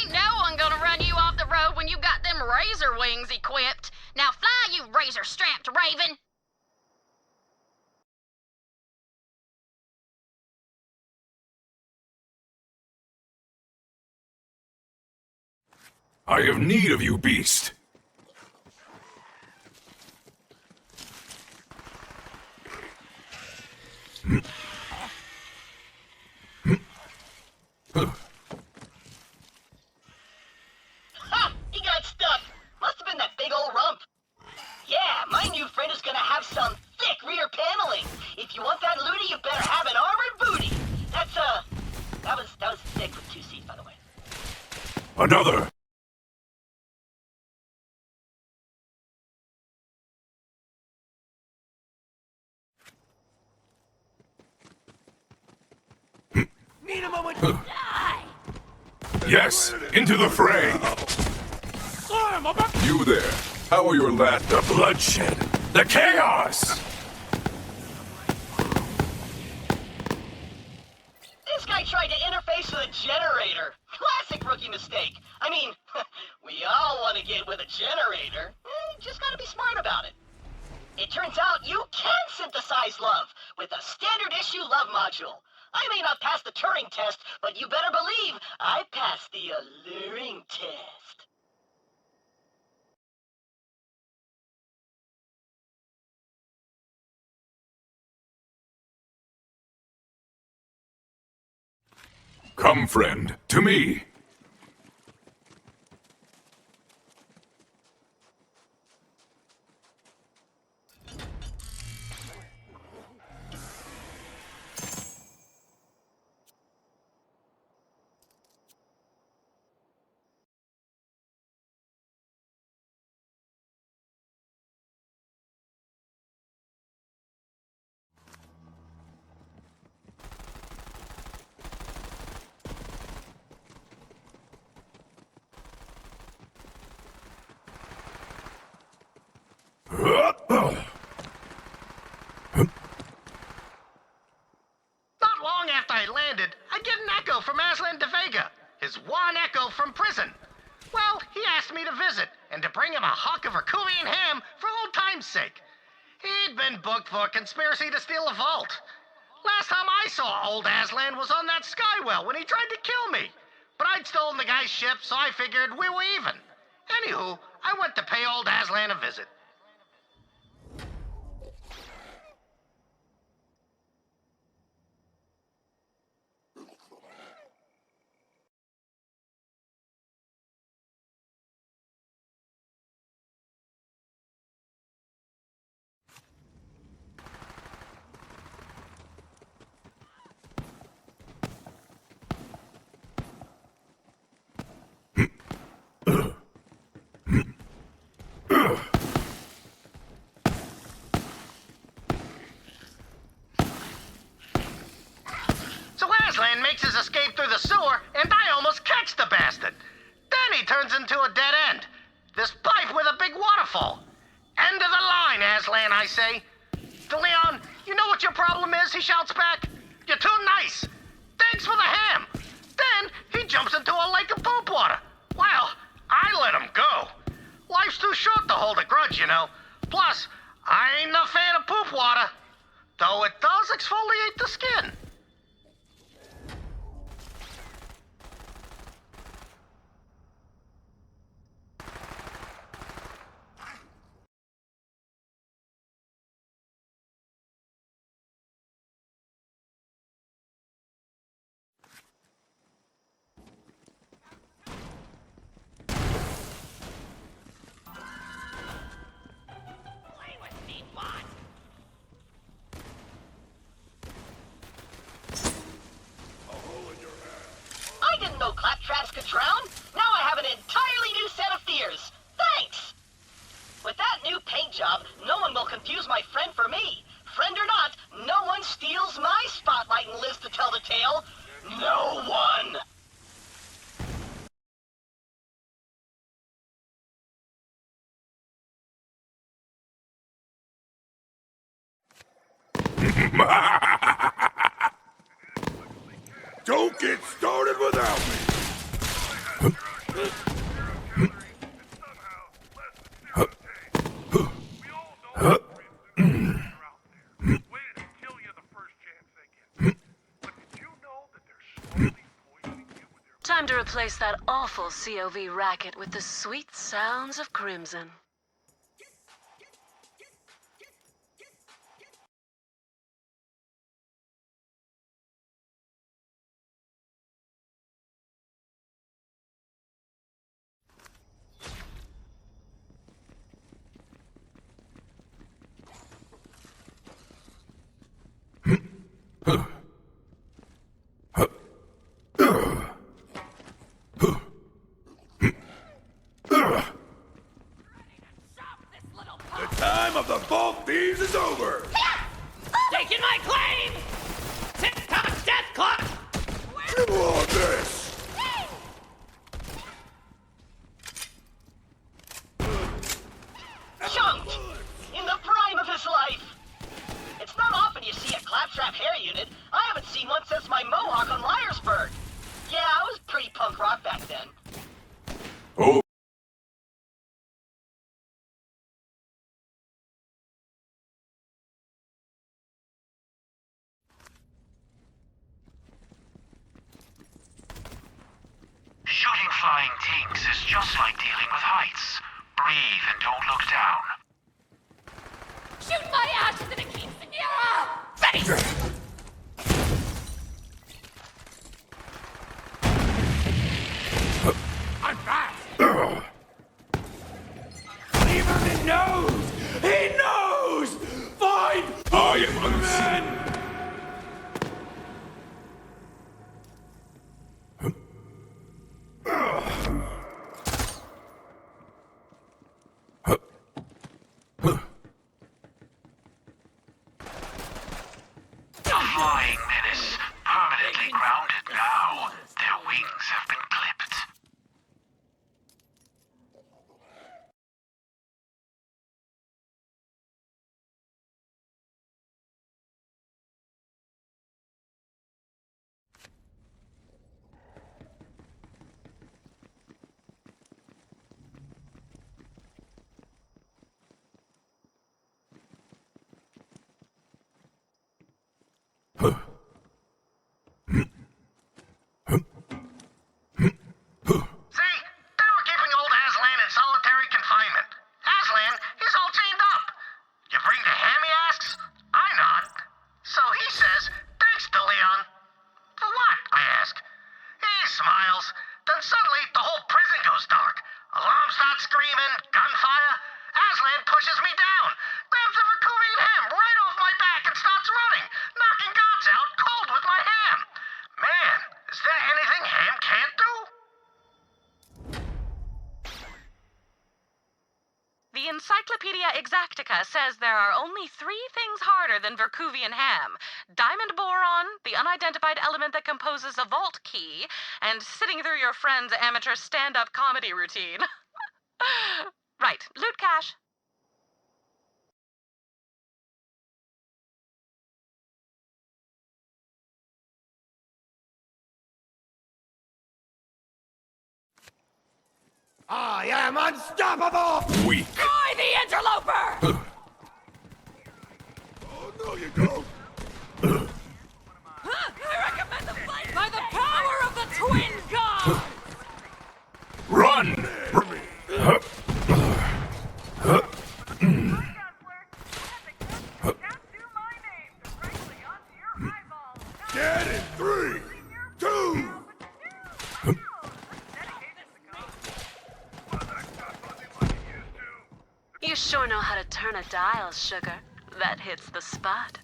Ain't no one gonna run you off the road when you got them razor wings equipped. Now fly, you razor-strapped raven! I have need of you, beast. Ha! He got stuck! Must have been that big old rump. Yeah, my new friend is gonna have some thick rear paneling. If you want that looty, you better have an armored booty. That's, that was thick with 2 C's, by the way. Another! Need a moment to die! Yes, into the fray! Storm, over! You there, how are your last... The bloodshed, the chaos! This guy tried to interface with a generator. Classic rookie mistake. I mean, we all want to get with a generator. Just gotta be smart about it. It turns out you can synthesize love with a standard issue love module. I may not pass the Turing test, but you better believe I passed the alluring test. Come, friend, to me. Not long after I landed, I get an echo from Aslan de Vega, his one echo from prison. Well, he asked me to visit, and to bring him a hock of Herculean ham for old time's sake. He'd been booked for conspiracy to steal a vault. Last time I saw old Aslan was on that skywell when he tried to kill me. But I'd stolen the guy's ship, so I figured we were even. Anywho, I went to pay old Aslan a visit. Wonderful. End of the line, Aslan, I say. DeLeon, you know what your problem is? He shouts back. You're too nice. Thanks for the ham. Then he jumps into a lake of poop water. Well, I let him go. Life's too short to hold a grudge, you know. Plus, I ain't no fan of poop water. Though it does exfoliate the skin. I didn't know Claptraps could drown. Now I have an entirely new set of fears. Thanks! With that new paint job, no one will confuse my friend for me. Friend or not, no one steals my spotlight and lives to tell the tale. No one! Don't get started without me! Time to replace that awful COV racket with the sweet sounds of Crimson. The time of the Vault Thieves is over! Taking my claim! TikTok death clock! You want this! Chunked! In the prime of his life! It's not often you see a Claptrap hair unit. I haven't seen one since my mohawk on Liarsburg. Yeah, I was pretty punk rock back then. Oh. Shooting flying tinks is just like dealing with heights. Breathe and don't look down. Shoot my ashes in a quinceanera! Face! I'm back! Lieberman knows! He knows! Find I am unseen! Flying menace, permanently grounded now. Their wings have been clipped. See? They were keeping old Aslan in solitary confinement. Aslan, he's all chained up. You bring the ham, he asks? I nod. So he says, thanks, DeLeon. For what? I ask. He smiles. Then suddenly the whole prison goes dark. Alarm starts screaming, gunfire. Aslan pushes me down, grabs the Vakuvian ham right off my back and starts running, knocking guards out cold with my ham. Man, is there anything ham can't do? The Encyclopedia Exactica says there are only 3 things harder than Verkuvian ham: diamond boron, the unidentified element that composes a vault key, and sitting through your friend's amateur stand-up comedy routine. Right, loot cache. I am unstoppable! Weak. Destroy the interloper! Oh, no, you don't. I recommend the fight by the power of the twin gods! Run! Dead in 3, 2. You sure know how to turn a dial, sugar. That hits the spot.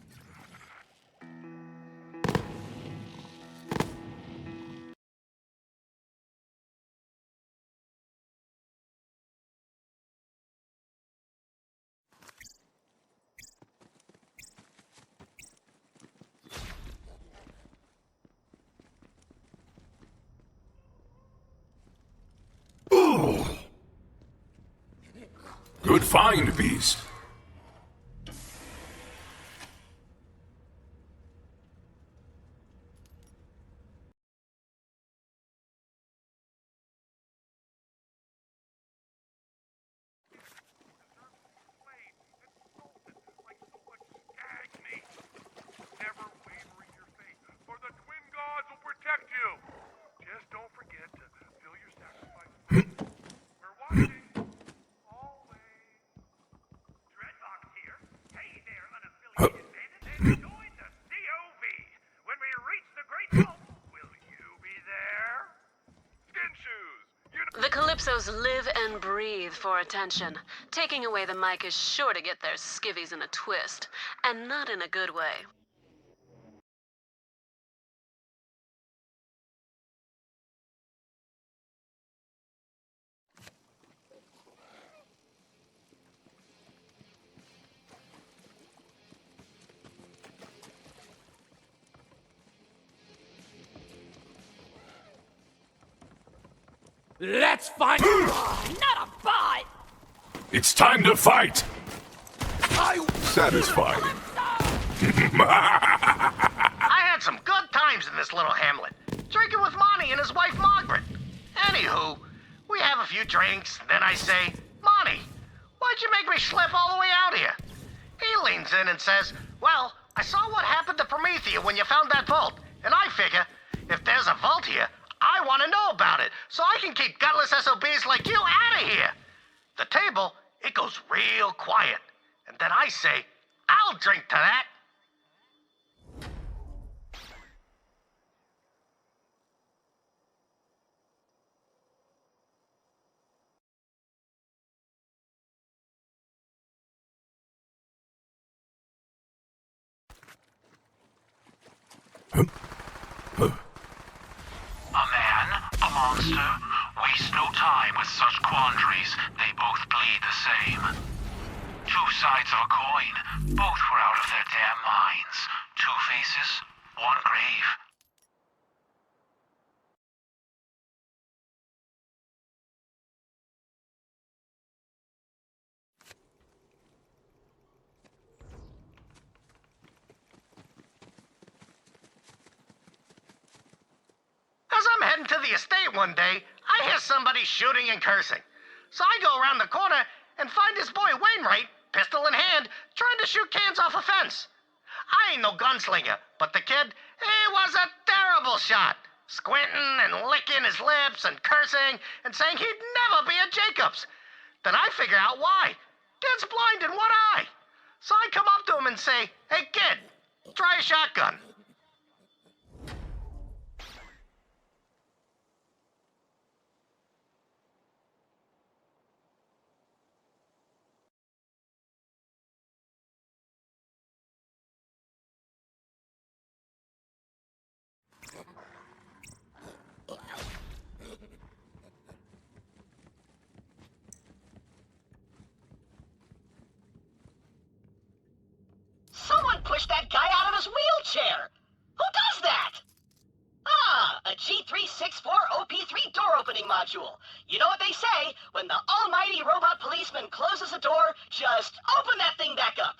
Good find, beast. Never waver in your faith, for the twin gods will protect you. Just don't forget to fill your sacrifice. We're watching. Always. Dreadbox here. Hey there, unaffiliated bandits, and join the COV. When we reach the Great Vault, will you be there? Skin shoes. You know. The Calypsos live and breathe for attention. Taking away the mic is sure to get their skivvies in a twist, and not in a good way. Let's find not a bot! It's time to fight! Satisfied. I had some good times in this little hamlet, drinking with Monty and his wife Margaret. Anywho, we have a few drinks, then I say, Monty, why'd you make me schlep all the way out here? He leans in and says, well, I saw what happened to Promethea when you found that vault, and I figure, if there's a vault here, I want to know about it, so I can keep gutless SOBs like you out of here. The table, it goes real quiet, and then I say, I'll drink to that. A man, a monster, waste no time with such quandaries, they both bleed the same. Two sides of a coin, both were out of their damn minds. Two faces, one grave. As I'm heading to the estate one day, I hear somebody shooting and cursing. So I go around the corner and find this boy Wainwright, pistol in hand, trying to shoot cans off a fence. I ain't no gunslinger, but the kid, he was a terrible shot. Squinting and licking his lips and cursing and saying he'd never be a Jakobs. Then I figure out why. Kid's blind in one eye. So I come up to him and say, hey kid, try a shotgun. Someone pushed that guy out of his wheelchair! Who does that? Ah, a G364 OP3 door opening module. You know what they say, when the almighty robot policeman closes a door, just open that thing back up.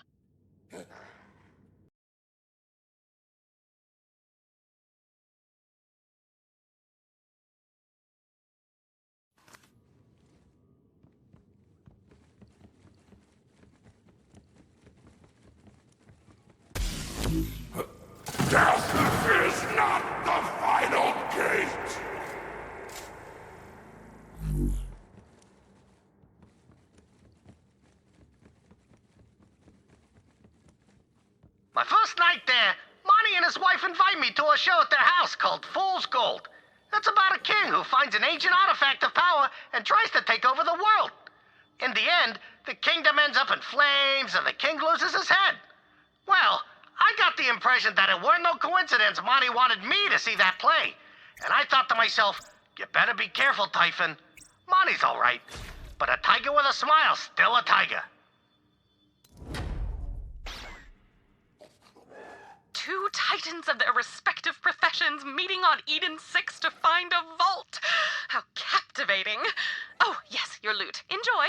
Death is not the final gate! My first night there, Monty and his wife invite me to a show at their house called Fool's Gold. It's about a king who finds an ancient artifact of power and tries to take over the world. In the end, the kingdom ends up in flames and the king loses his head. Well, I got the impression that it weren't no coincidence Monty wanted me to see that play. And I thought to myself, you better be careful, Typhon. Monty's all right, but a tiger with a smile's still a tiger. Two titans of their respective professions meeting on Eden 6 to find a vault. How captivating. Oh, yes, your loot. Enjoy.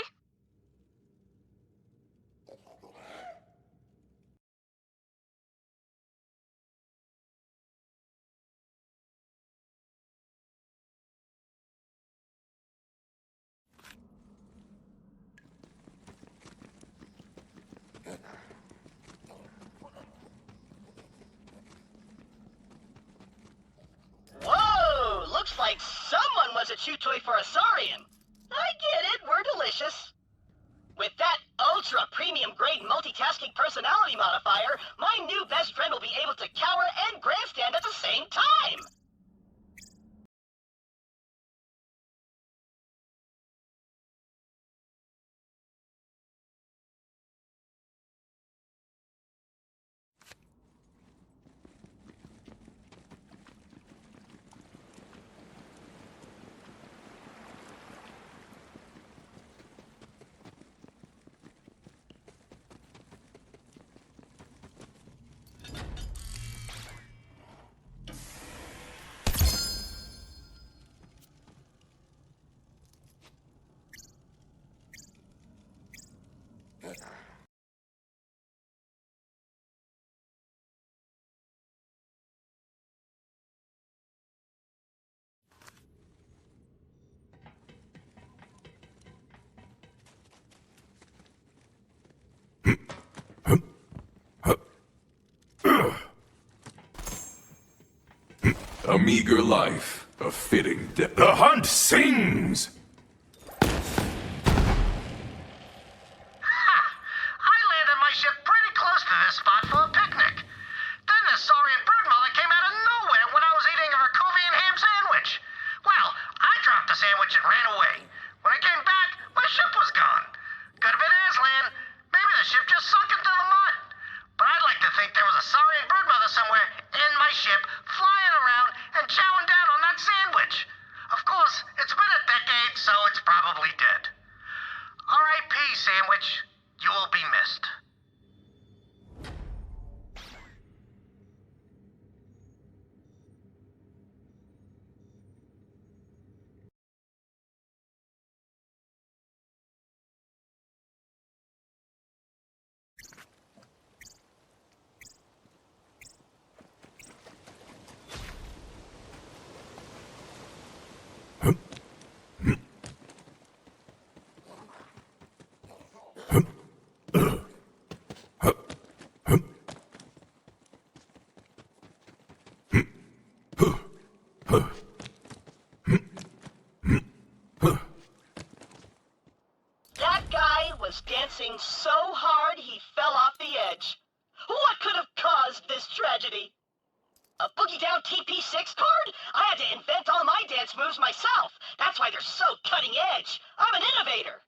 Whoa! Looks like someone was a chew toy for a saurian. I get it, we're delicious. With that ultra premium grade multitasking personality modifier, my new best friend will be able to cower and grandstand at the same time. A meager life, a fitting death. The hunt sings! I landed my ship pretty close to this spot for a picnic. Then the saurian broodmother came out of nowhere when I was eating a Rakovian ham sandwich. Well, I dropped the sandwich and ran away. When I came back, my ship was gone. Could have been Aslan. Maybe the ship just sunk into the mud. But I'd like to think there was a saurian broodmother somewhere in my ship, flying around and chowing down on that sandwich. Of course, it's been a decade, so it's probably dead. R.I.P. Sandwich. You will be missed. That guy was dancing so hard he fell off the edge. What could have caused this tragedy? A Boogie Down TP6 card? I had to invent all my dance moves myself. That's why they're so cutting edge. I'm an innovator.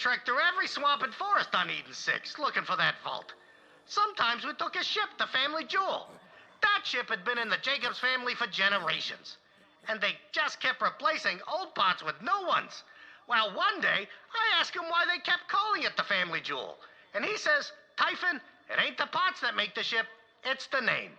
trekked through every swamp and forest on Eden 6 looking for that vault. Sometimes we took a ship, the family jewel. That ship had been in the Jakobs family for generations. And they just kept replacing old pots with new ones. Well, one day, I asked him why they kept calling it the family jewel. And he says, Typhon, it ain't the pots that make the ship, it's the name.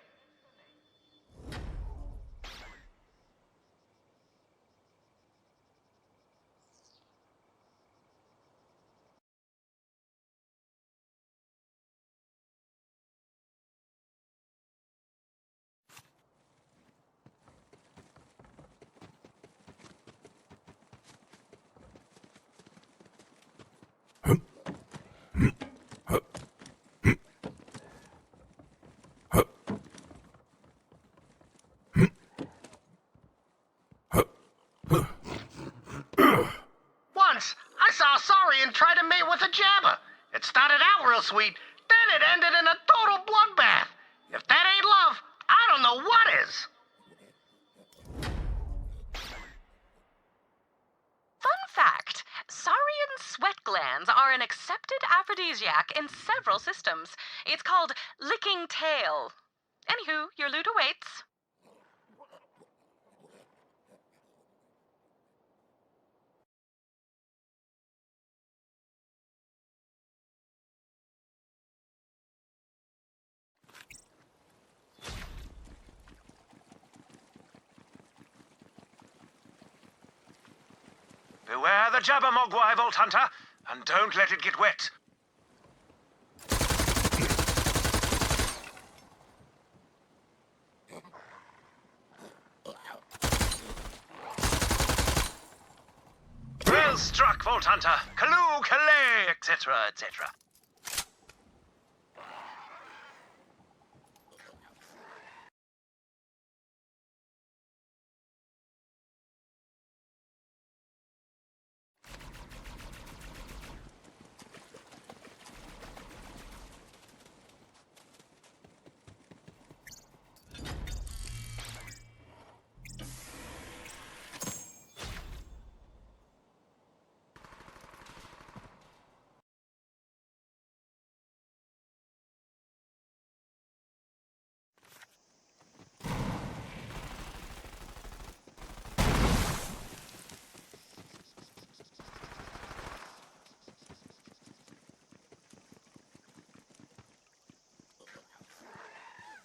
Once, I saw a Saurian try to mate with a Jabba. It started out real sweet, then it ended in a total bloodbath. If that ain't love, I don't know what is. Fun fact, Saurian sweat glands are an accepted aphrodisiac in several systems. It's called licking tail. Anywho, your loot awaits. Beware the Jabbermogwai, Vault Hunter, and don't let it get wet. Well struck, Vault Hunter. Kaloo, Calais, etc., etc.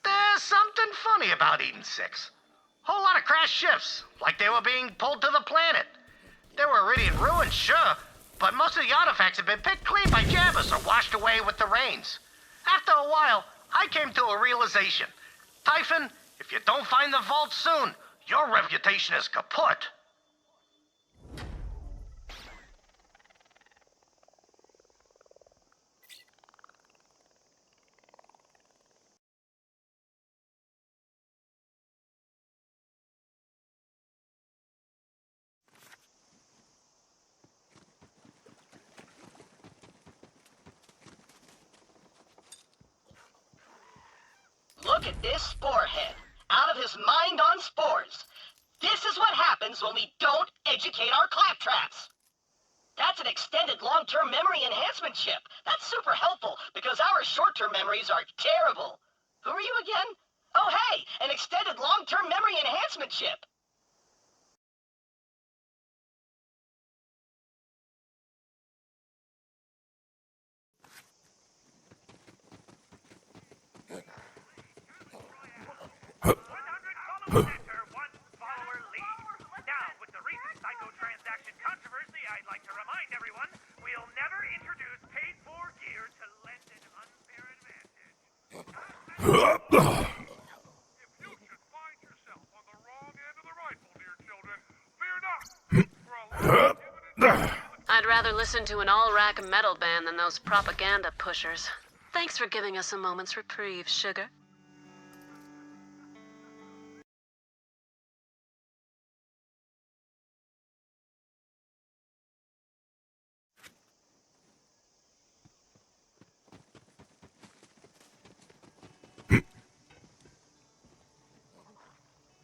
There's something funny about Eden 6. Whole lot of crashed ships, like they were being pulled to the planet. There were Meridian ruins, sure, but most of the artifacts had been picked clean by Jabbas or washed away with the rains. After a while, I came to a realization. Typhon, if you don't find the vault soon, your reputation is kaput. Look at this sporehead. Out of his mind on spores. This is what happens when we don't educate our claptraps. That's an extended long-term memory enhancement chip. That's super helpful because our short-term memories are terrible. Who are you again? Oh, hey, an extended long-term memory enhancement chip. Controversy, I'd like to remind everyone, we'll never introduce paid-for gear to lend an unfair advantage. If you should find yourself on the wrong end of the rifle, dear children, fear not. For a I'd rather listen to an all-rack metal band than those propaganda pushers. Thanks for giving us a moment's reprieve, sugar.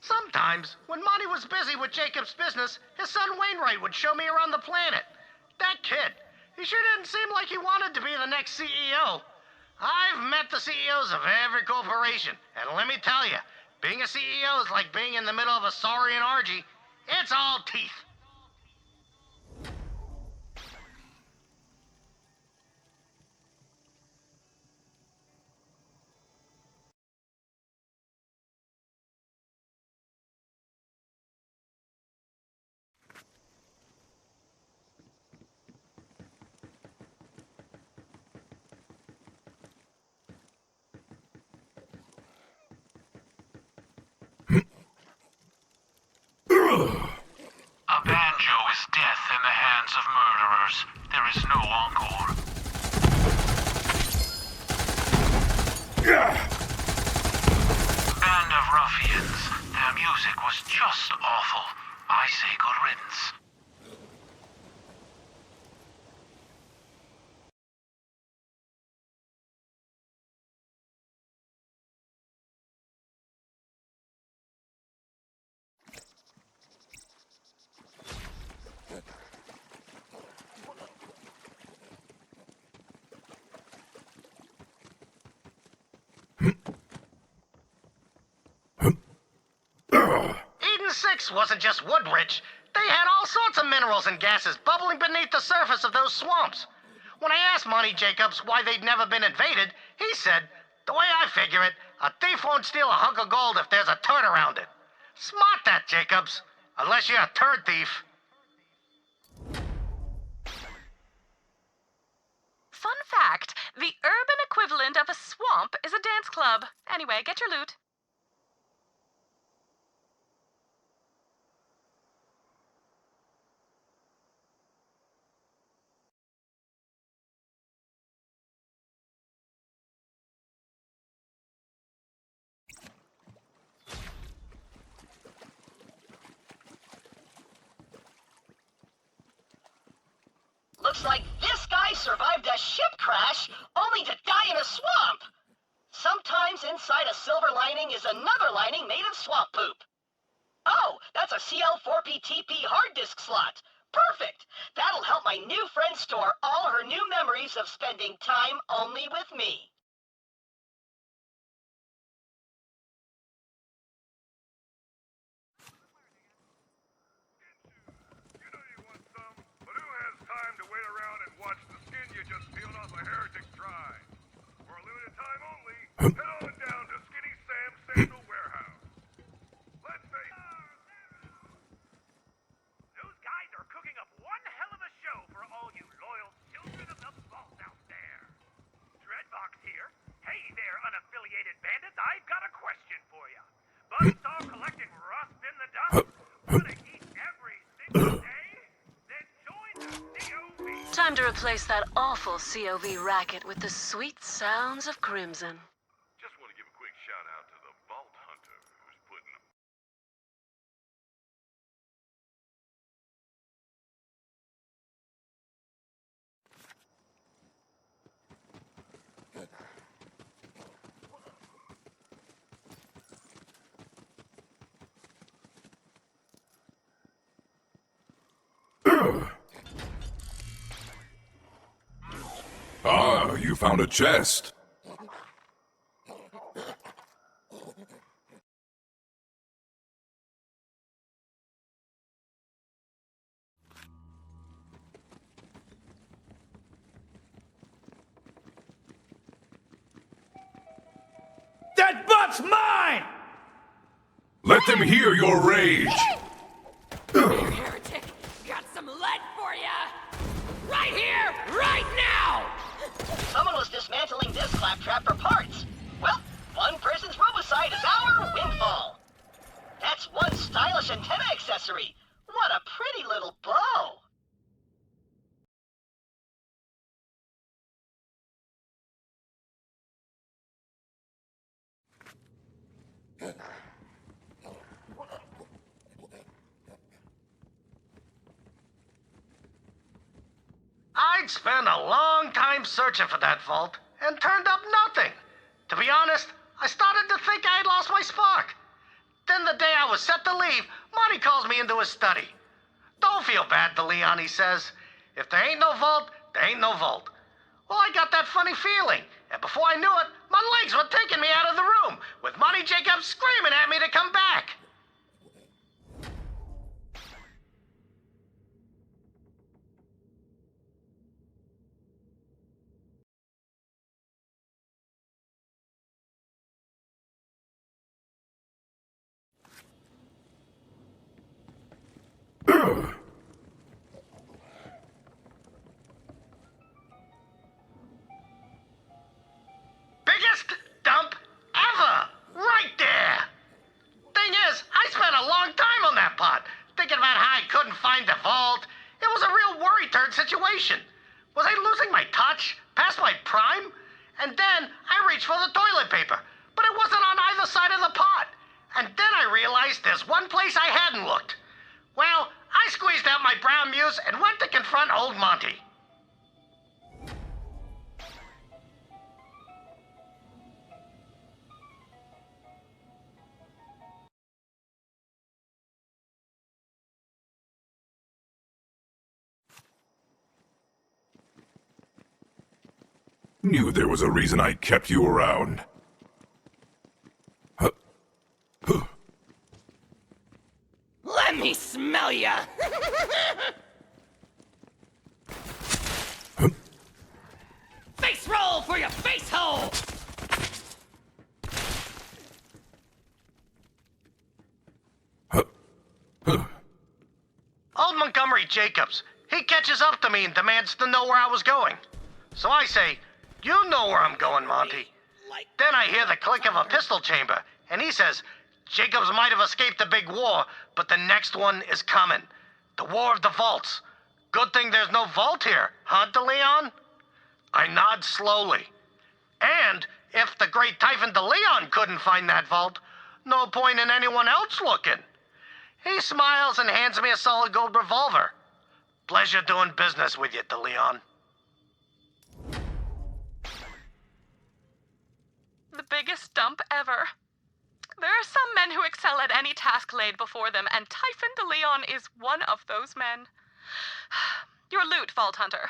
Sometimes, when Monty was busy with Jakobs' business, his son Wainwright would show me around the planet. That kid, He sure didn't seem like he wanted to be the next CEO. I've met the CEOs of every corporation, and let me tell you, being a CEO is like being in the middle of a saurian orgy. It's all teeth. A banjo is death in the hands of murderers. There is no encore. Band of ruffians. Their music was just awful. I say good riddance. Eden 6 wasn't just wood rich. They had all sorts of minerals and gases bubbling beneath the surface of those swamps. When I asked Monty Jakobs why they'd never been invaded, he said, the way I figure it, a thief won't steal a hunk of gold if there's a turd around it. Smart that, Jakobs. Unless you're a turd thief. Fun fact, the urban equivalent of a swamp is a dance club. Anyway, get your loot. Looks like this guy survived a ship crash, only to die in a swamp. Sometimes inside a silver lining is another lining made of swamp poop. Oh, that's a CL4PTP hard disk slot. Perfect. That'll help my new friend store all her new memories of spending time only with me. You know you want some, but who has time to wait around and watch the skin you just peeled off a heretic dry? For a limited time only, head on down to Skinny Sam's Sandal Warehouse. Let's face those guys are cooking up one hell of a show for all you loyal children of the vault out there. Dreadbox here. Hey there, unaffiliated bandits, I've got a question for you. Buzzsaw collecting rust in the dust? Wanna eat every single day? Then join the COV. Time to replace that awful COV racket with the sweet sounds of Crimson. Just want to give a quick shout out to the Vault Hunter who's putting up. Ah, you found a chest. That butt's mine! Let them hear your rage. Heretic, got some lead for ya! Right here, right now! Someone was dismantling this claptrap for parts. Well, one person's robicide is our windfall. That's one stylish antenna accessory. What a pretty little bow. I'd spent a long time searching for that vault, and turned up nothing. To be honest, I started to think I had lost my spark. Then the day I was set to leave, Monty calls me into his study. Don't feel bad, DeLeon, he says. If there ain't no vault, There ain't no vault. Well, I got that funny feeling, and before I knew it, my legs were taking me out of the room, with Monty Jakobs screaming at me to come back. Biggest dump ever! Right there! Thing is, I spent a long time on that pot, thinking about how I couldn't find the vault. It was a real worry-turd situation. Was I losing my touch? Past my prime? And then I reached for the toilet paper, but it wasn't on either side of the pot. And then I realized there's one place I hadn't looked. Well, I squeezed out my brown muse and went to confront old Monty. Knew there was a reason I kept you around. Let me smell ya! Face roll for your face hole! Old Montgomery Jakobs, he catches up to me and demands to know where I was going. So I say, you know where I'm going, Monty. Then I hear the click of a pistol chamber, and he says, Jakobs might have escaped the big war, but the next one is coming. The War of the Vaults. Good thing there's no vault here, huh, DeLeon? I nod slowly. And if the great Typhon DeLeon couldn't find that vault, no point in anyone else looking. He smiles and hands me a solid gold revolver. Pleasure doing business with you, DeLeon. The biggest dump ever. There are some men who excel at any task laid before them, and Typhon DeLeon is one of those men. Your loot, Vault Hunter.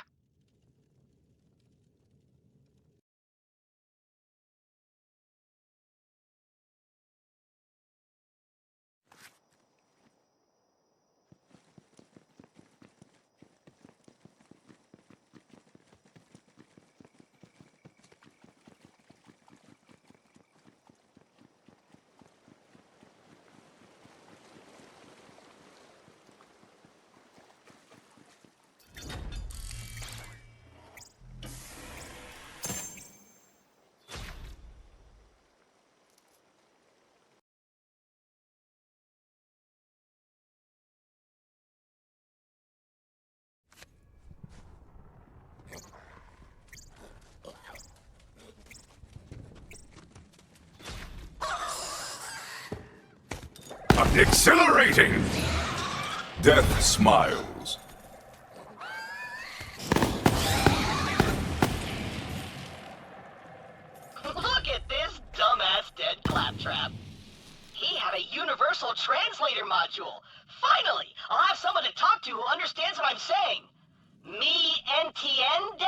Exhilarating! Death smiles. Look at this dumbass Dead Claptrap. He had a universal translator module. Finally, I'll have someone to talk to who understands what I'm saying. Me NTN, Des?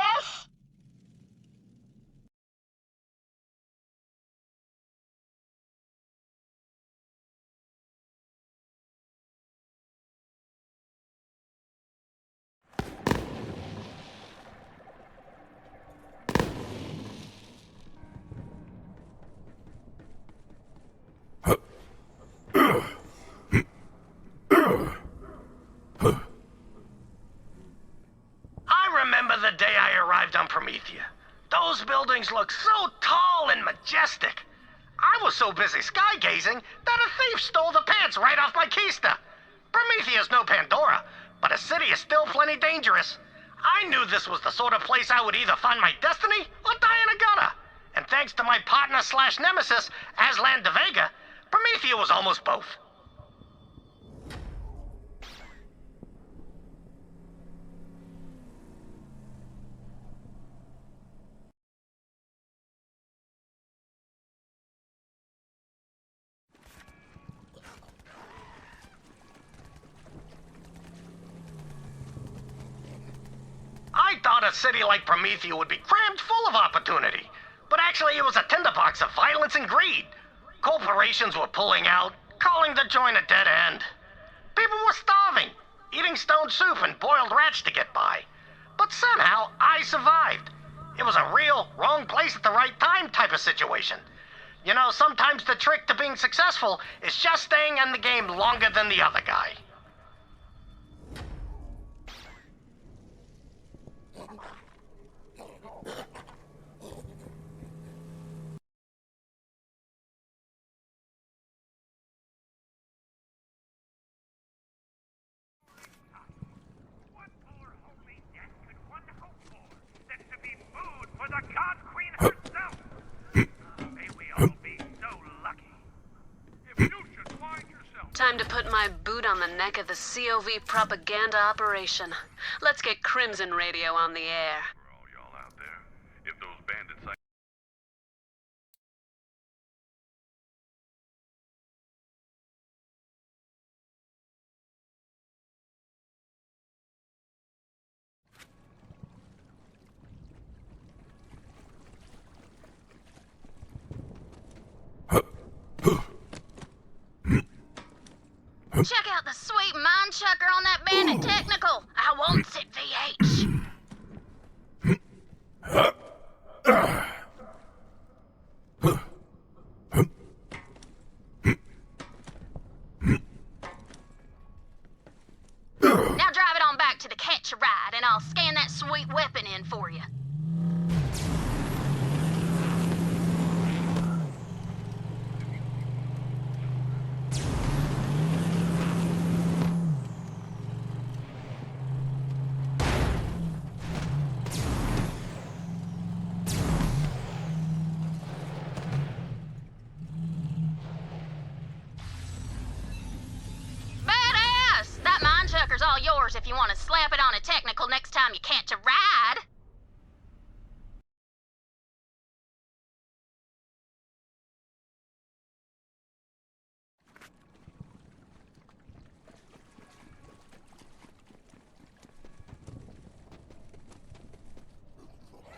I remember the day I arrived on Promethea. Those buildings looked so tall and majestic. I was so busy sky-gazing that a thief stole the pants right off my keister. Promethea's no Pandora, but a city is still plenty dangerous. I knew this was the sort of place I would either find my destiny or die in a gutter. And thanks to my partner/nemesis, Aslan de Vega, Promethea was almost both. I thought a city like Promethea would be crammed full of opportunity. But actually, it was a tinderbox of violence and greed. Corporations were pulling out, calling the joint a dead end. People were starving, eating stone soup and boiled rats to get by. But somehow, I survived. It was a real wrong place at the right time type of situation. You know, sometimes the trick to being successful is just staying in the game longer than the other guy. What more holy death could one hope for than to be food for the God Queen herself? May we all be so lucky. If you should find yourself... Time to put my boot on the neck of the COV propaganda operation. Let's get Crimson Radio on the air. For all y'all out there, if those bandits... Check out the sweet mind chucker on that bandit technical. I wants it, VH. Now drive it on back to the catch a ride, and I'll scan that sweet weapon in for you. Badass! That mind chucker's all yours if you want to slap it on a technical next time you catch a ride.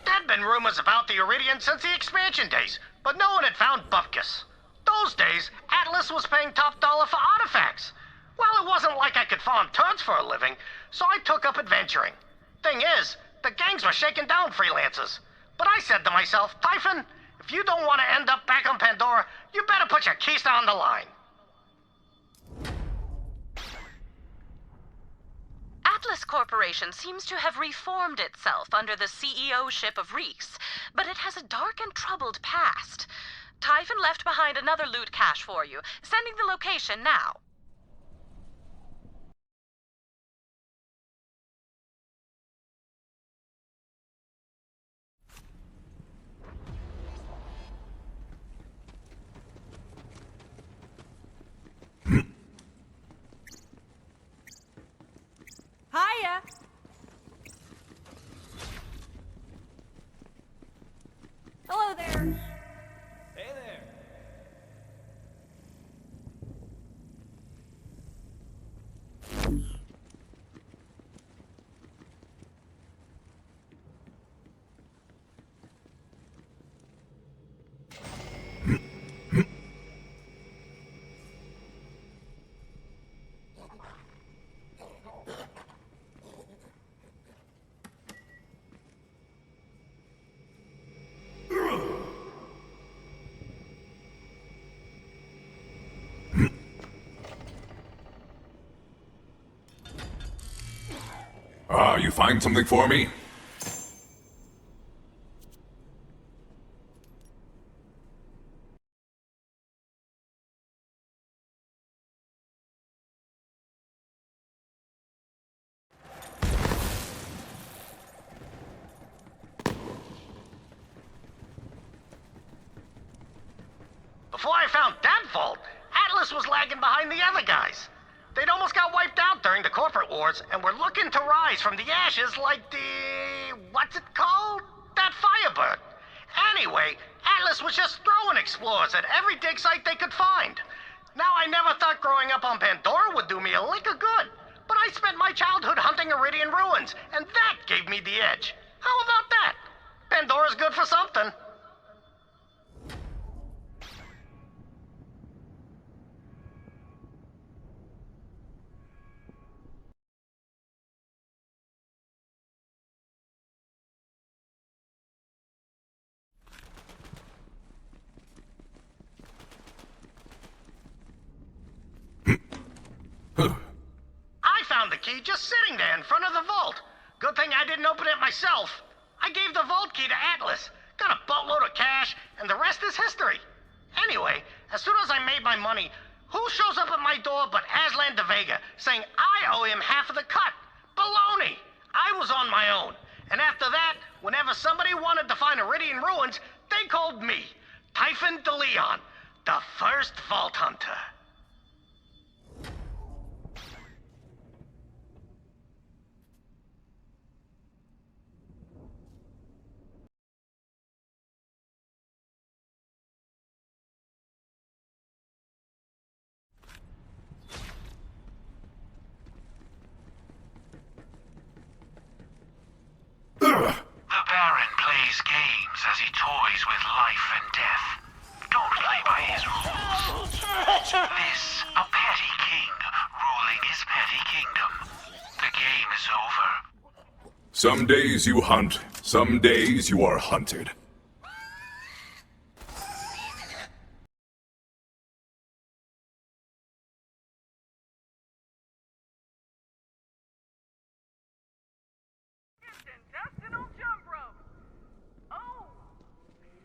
There'd been rumors about the Iridian since the expansion days, but no one had found Bupkis. Those days, Atlas was paying top dollar for artifacts. Well, it wasn't like I could farm turds for a living, so I took up adventuring. Thing is, the gangs were shaking down freelancers. But I said to myself, Typhon, if you don't want to end up back on Pandora, you better put your keys on the line. Atlas Corporation seems to have reformed itself under the CEO-ship of Reese, but it has a dark and troubled past. Typhon left behind another loot cache for you, sending the location now. Hiya! Hello there! Hey there. You find something for me? Before I found that vault, Atlas was lagging behind the other guys. They'd almost got wiped out during the corporate wars and were looking to rise from the ashes like the... what's it called? That Firebird. Anyway, Atlas was just throwing explorers at every dig site they could find. Now, I never thought growing up on Pandora would do me a lick of good, but I spent my childhood hunting Meridian Ruins, and that gave me the edge. How about that? Pandora's good for something. I found the key just sitting there in front of the vault. Good thing I didn't open it myself. I gave the vault key to Atlas, got a boatload of cash, and the rest is history. Anyway, as soon as I made my money, who shows up at my door but Aslan de Vega, saying I owe him half of the cut? Baloney! I was on my own. And after that, whenever somebody wanted to find Meridian Ruins, they called me, Typhon de Leon, the first vault hunter. The Baron plays games as he toys with life and death. Don't play by his rules. This, a petty king ruling his petty kingdom. The game is over. Some days you hunt, some days you are hunted. Intestinal jump rope. Oh,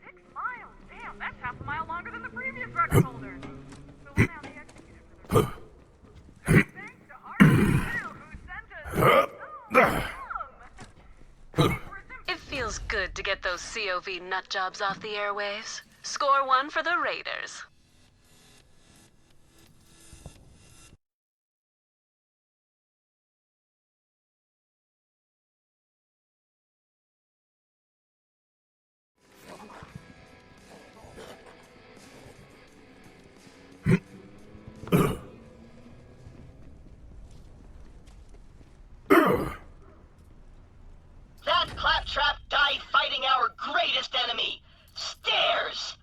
6 miles. Damn, that's half a mile longer than the previous record holder. So we'll now be executed for their thanks to Arterial, who sent us. It feels good to get those COV nut jobs off the airwaves. Score 1 for the Raiders. That Claptrap died fighting our greatest enemy, stairs.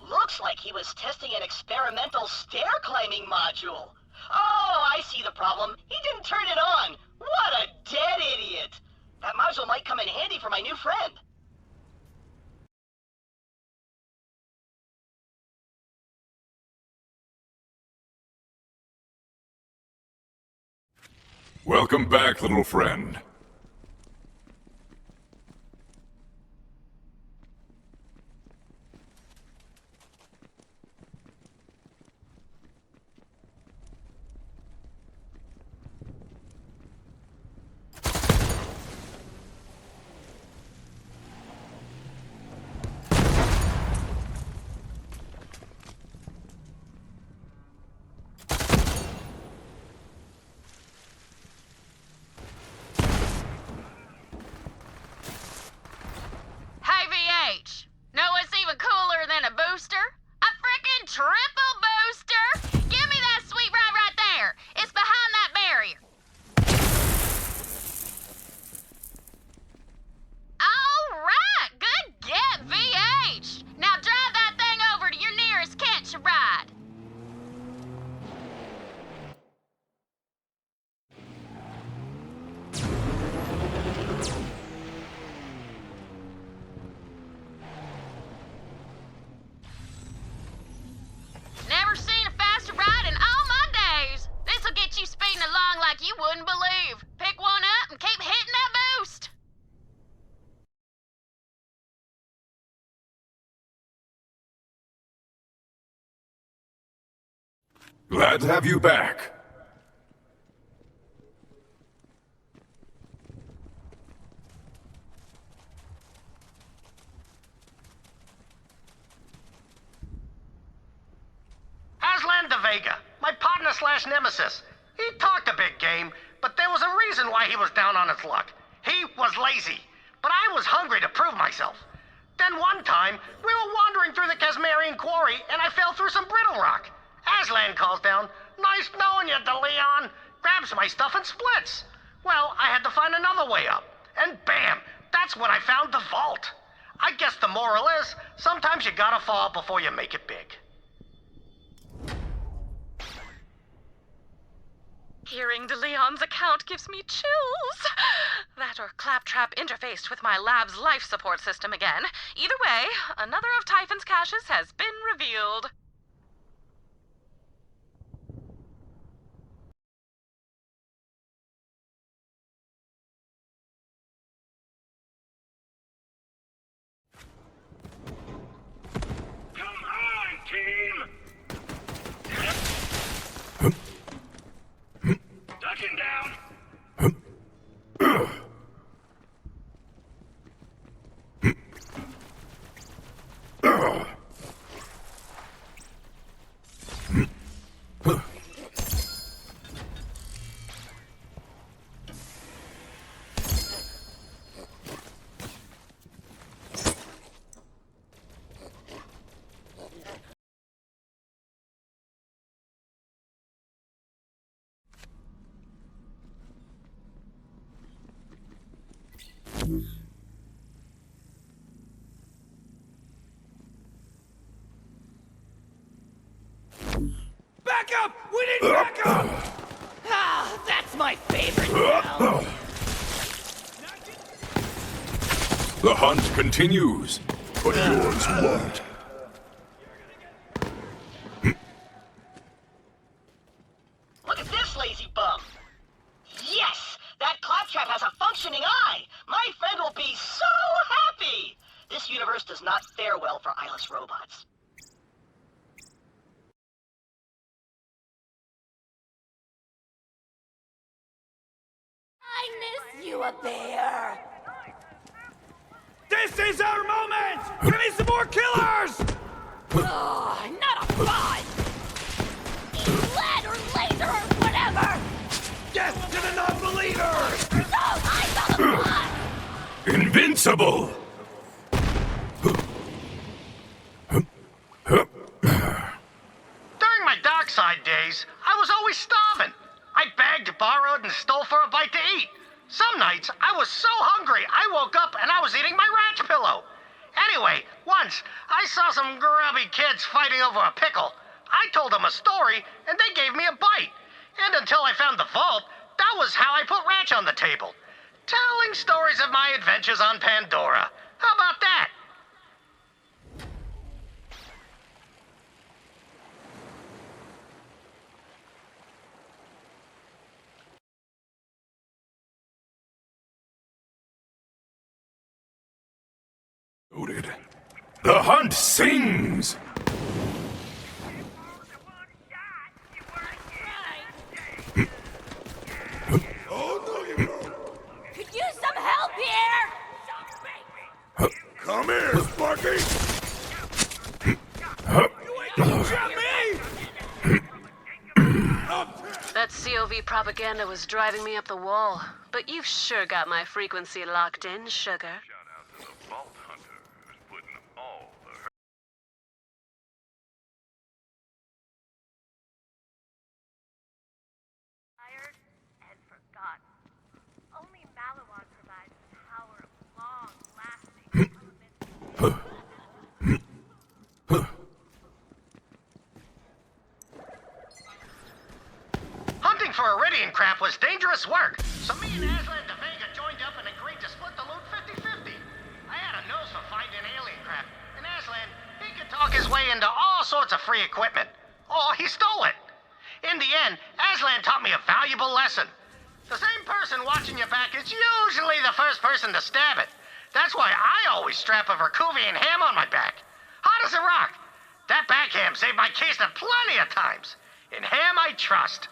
Looks like he was testing an experimental stair climbing module. Oh, I see the problem. He didn't turn it on. What a dead idiot. That module might come in handy for my new friend. Welcome back, little friend. Hey, VH. Know what's even cooler than a booster? A frickin' triple booster! Give me that sweet ride right there. It's behind that barrier. All right, good get, VH. Now drive that thing over to your nearest catch a ride. Never seen a faster ride in all my days. This'll get you speeding along like you wouldn't believe. Pick one up and keep hitting that boost. Glad to have you back. Aslan de Vega, my partner slash nemesis. He talked a big game, but there was a reason why he was down on his luck. He was lazy, but I was hungry to prove myself. Then one time, we were wandering through the Casmarian quarry, and I fell through some brittle rock. Aslan calls down, "Nice knowing you, De Leon," grabs my stuff and splits. Well, I had to find another way up. And bam, that's when I found the vault. I guess the moral is, sometimes you gotta fall before you make it big. Hearing DeLeon's account gives me chills. That or Claptrap interfaced with my lab's life support system again. Either way, another of Typhon's caches has been revealed. Come on, team! Ducking down! Back up! We need backup! Ah, that's my favorite sound. The hunt continues, but yours won't. Look at this lazy bum. Yes! That Claptrap has a functioning eye! My friend will be so happy! This universe does not fare well for eyeless robots. I miss you, a bear! This is our moment! Give me some more killers! Oh, not a bot! Lead or laser or whatever! Death to the non-believers! No, I saw the bot! Invincible! During my dark side days, I was always starving. I begged, borrowed, and stole for a bite to eat. Some nights, I was so hungry, I woke up and I was eating my ranch pillow. Anyway, once, I saw some grubby kids fighting over a pickle. I told them a story, and they gave me a bite. And until I found the vault, that was how I put ranch on the table. Telling stories of my adventures on Pandora. How about that? Noted. The hunt sings! Could use some help here! Come here, Sparky! You ain't gonna jump me! That COV propaganda was driving me up the wall. But you've sure got my frequency locked in, sugar. Shout out to the Vault Hunter, who's putting all the Tired and forgotten. Only Malawan provides the power of long-lasting elemental. Hunting for Iridian crap was dangerous work, so me and Aslan de Vega joined up and agreed to split the loot 50-50. I had a nose for finding alien crap, and Aslan, he could talk his way into all sorts of free equipment. Or he stole it. In the end, Aslan taught me a valuable lesson. The same person watching your back is usually the first person to stab it. That's why I always strap a Verkuvian ham on my back. Hot as a rock. That back ham saved my case plenty of times. In ham I trust.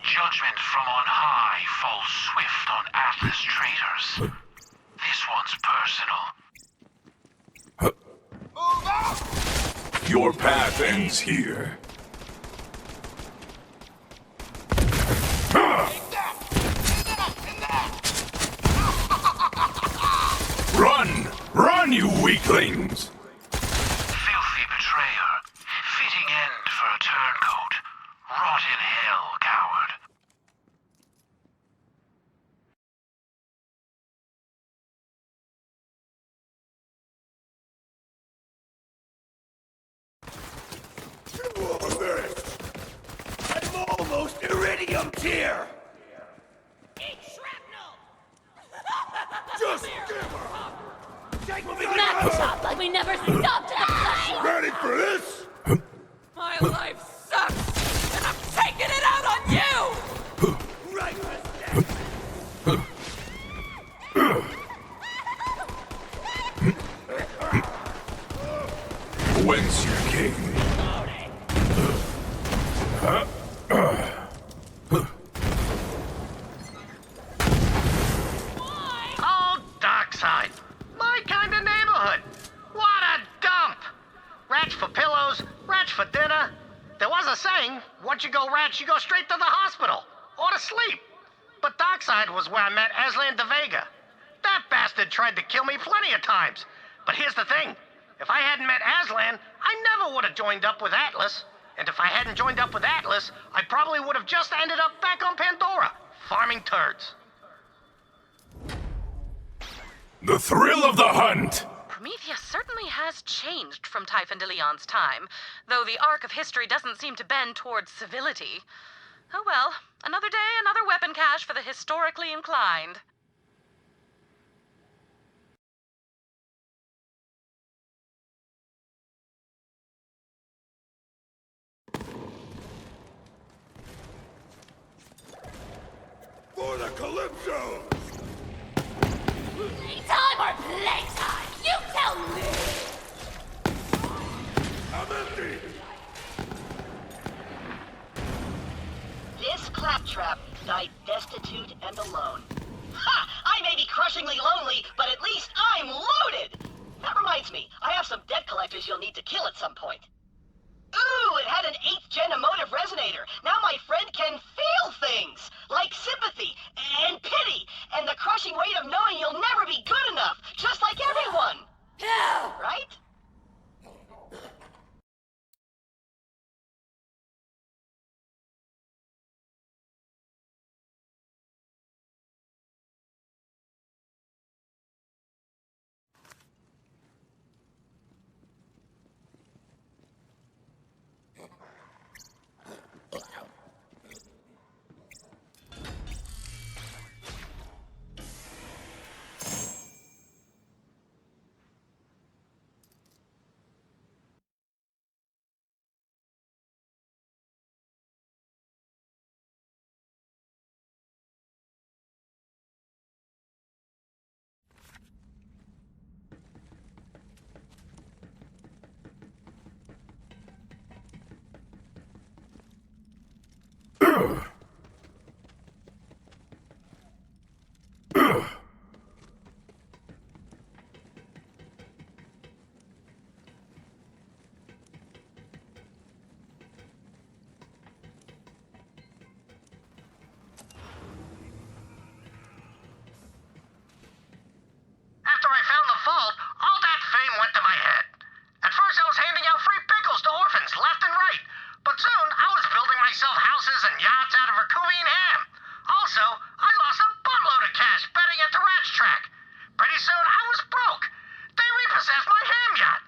Judgment from on high falls swift on Atlas traitors. This one's personal. Your path ends here. Run! Run, you weaklings! Filthy betrayer. Fitting end for a turncoat. Rot in hell, coward. I'm almost iridium tier! Eat shrapnel! Just give her! Smack chop like we never stopped in the flesh! Ready for this? My life sucks, and I'm taking it out on you! Right, Whence you came? Oh, Dockside. My kind of neighborhood. What a dump. Rats for pillows, rats for dinner. There was a saying, once you go rats, you go straight to the hospital. Or to sleep. But Dockside was where I met Aslan de Vega. That bastard tried to kill me plenty of times. But here's the thing. If I hadn't met Aslan, I never would have joined up with Atlas. And if I hadn't joined up with Atlas, I probably would have just ended up back on Pandora, farming turds. The thrill of the hunt! Prometheus certainly has changed from Typhon de Leon's time, though the arc of history doesn't seem to bend towards civility. Oh well, another day, another weapon cache for the historically inclined. For the Calypso! Playtime or playtime? You tell me! I'm empty! This claptrap died destitute and alone. Ha! I may be crushingly lonely, but at least I'm loaded! That reminds me, I have some debt collectors you'll need to kill at some point. Ooh, it had an 8th gen emotive resonator. Now my friend can feel things, like sympathy and pity, and the crushing weight of knowing you'll never be good enough, just like everyone. Right? After I found the vault, all that fame went to my head. At first I was handing out free pickles to orphans left and right, but soon I was building myself houses and yachts out of Herculean ham. Also, I lost a buttload of cash betting at the Rat's Track. Pretty soon I was broke. They repossessed my ham yacht.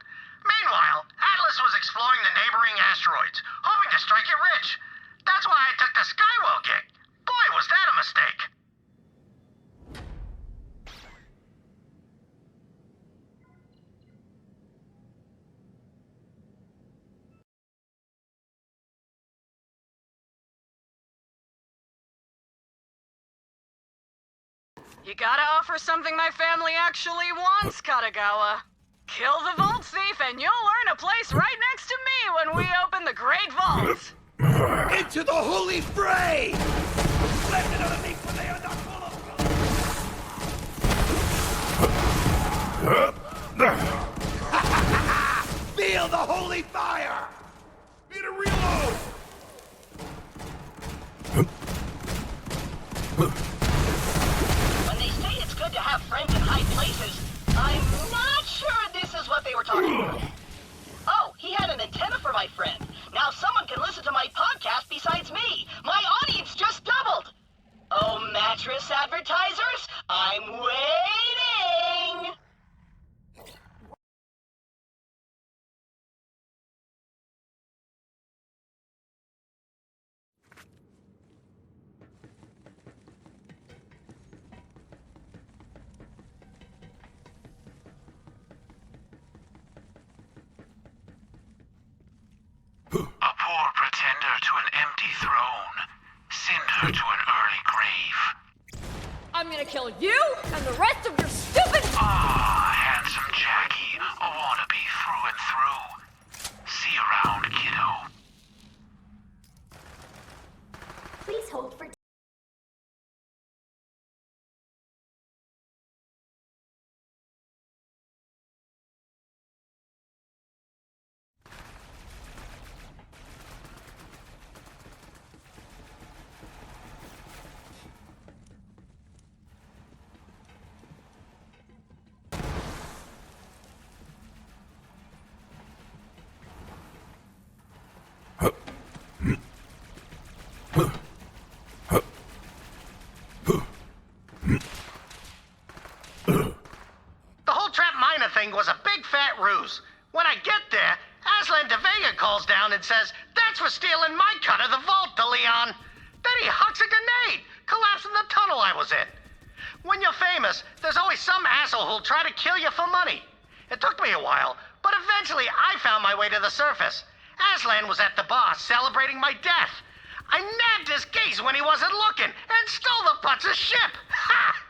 Meanwhile, Atlas was exploring the neighboring asteroids, hoping to strike it rich. That's why I took the Skywell gig. Boy, was that a mistake. You gotta offer something my family actually wants, Katagawa. Kill the vault thief and you'll earn a place right next to me when we open the Great Vault. Into the holy fray! Blessed are the meek when they are not full of... Feel the holy fire! Oh, he had an antenna for my friend. Now someone can listen to my podcast besides me. My audience just doubled. Oh, mattress advertisers, I'm waiting! A poor pretender to an empty throne. Send her to an early grave. I'm gonna kill you and the rest of your stupid... Ah, handsome Jackie. A wannabe through and through. See you around, kiddo. Please hold for... The whole trap miner thing was a big fat ruse. When I get there, Aslan de Vega calls down and says, "That's for stealing my cut of the vault, De Leon." Then he hucks a grenade, collapsing the tunnel I was in. When you're famous, there's always some asshole who'll try to kill you for money. It took me a while, but eventually I found my way to the surface. Aslan was at the bar celebrating my death. I nabbed his case when he wasn't looking and stole the putz's ship. Ha!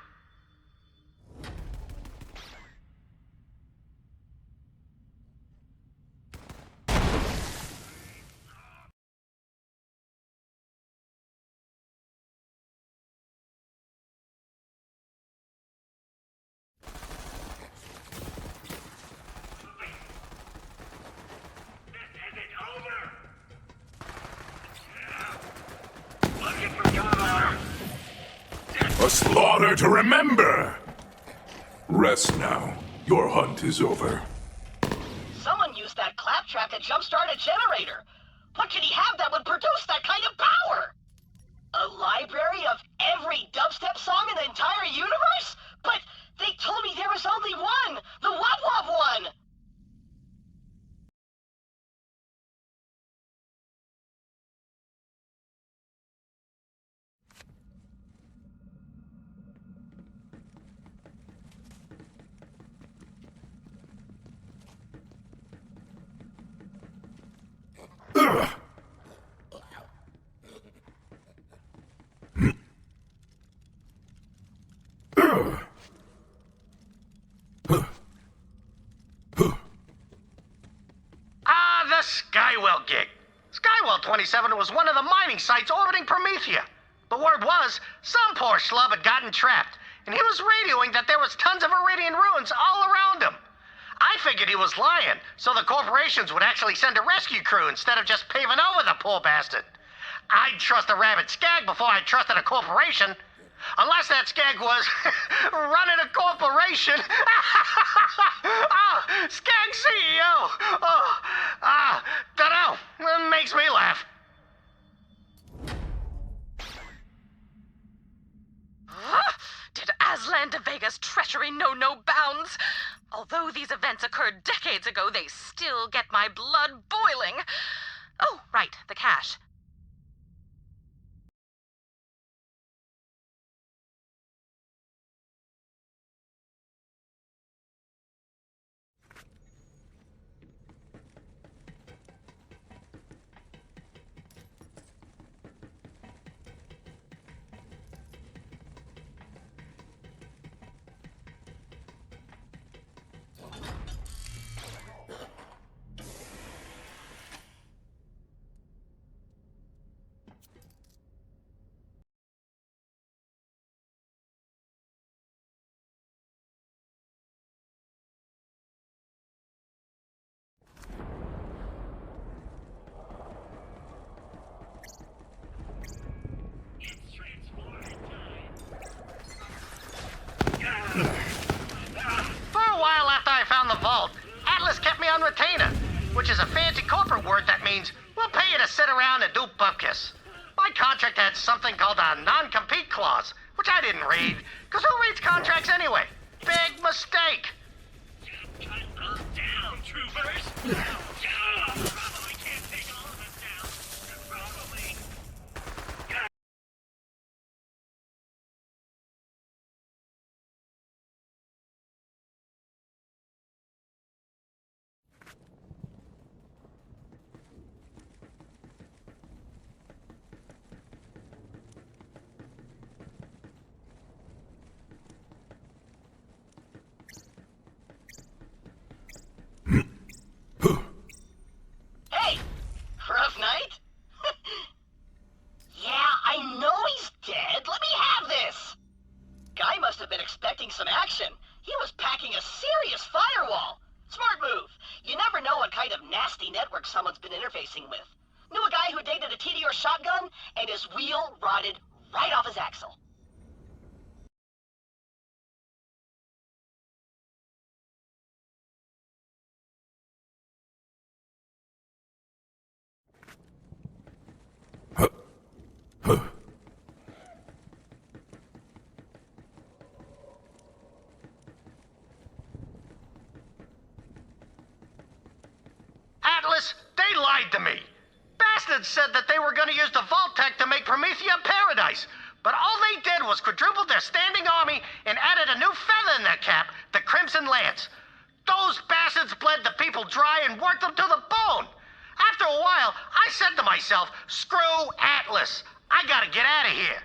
A slaughter to remember! Rest now. Your hunt is over. Someone used that claptrap to jumpstart a generator. What could he have that would produce that kind of power? A library of every dubstep song in the entire universe? But they told me there was only one! The Wop Wop one! The Skywell gig. Skywell 27 was one of the mining sites orbiting Promethea. The word was, some poor schlub had gotten trapped, and he was radioing that there was tons of Meridian ruins all around him. I figured he was lying, so the corporations would actually send a rescue crew instead of just paving over the poor bastard. I'd trust a rabid skag before I trusted a corporation. Unless that skag was running a corporation. Skag CEO. Dunno. It makes me laugh. Did Aslan de Vega's treachery know no bounds? Although these events occurred decades ago, they still get my blood boiling. Oh, right, the cache. which is a fancy corporate word that means we'll pay you to sit around and do bupkis. My contract had something called a non-compete clause, which I didn't read, because who reads contracts anyway? Big mistake. Down, troopers! Probably can't take all of us down. Probably. Hey, rough night? Yeah, I know he's dead. Let me have this. Guy must have been expecting some action. He was packing a serious firewall. Smart move. You never know what kind of nasty network someone's been interfacing with. Knew a guy who dated a TDR shotgun, and his wheel rotted right off his axle. Atlas, they lied to me. Bastards said that they were going to use the Vault Tech to make Promethea paradise. But all they did was quadruple their standing army and added a new feather in their cap, the Crimson Lance. Those bastards bled the people dry and worked them to the bone. After a while, I said to myself, screw Atlas. I gotta get out of here.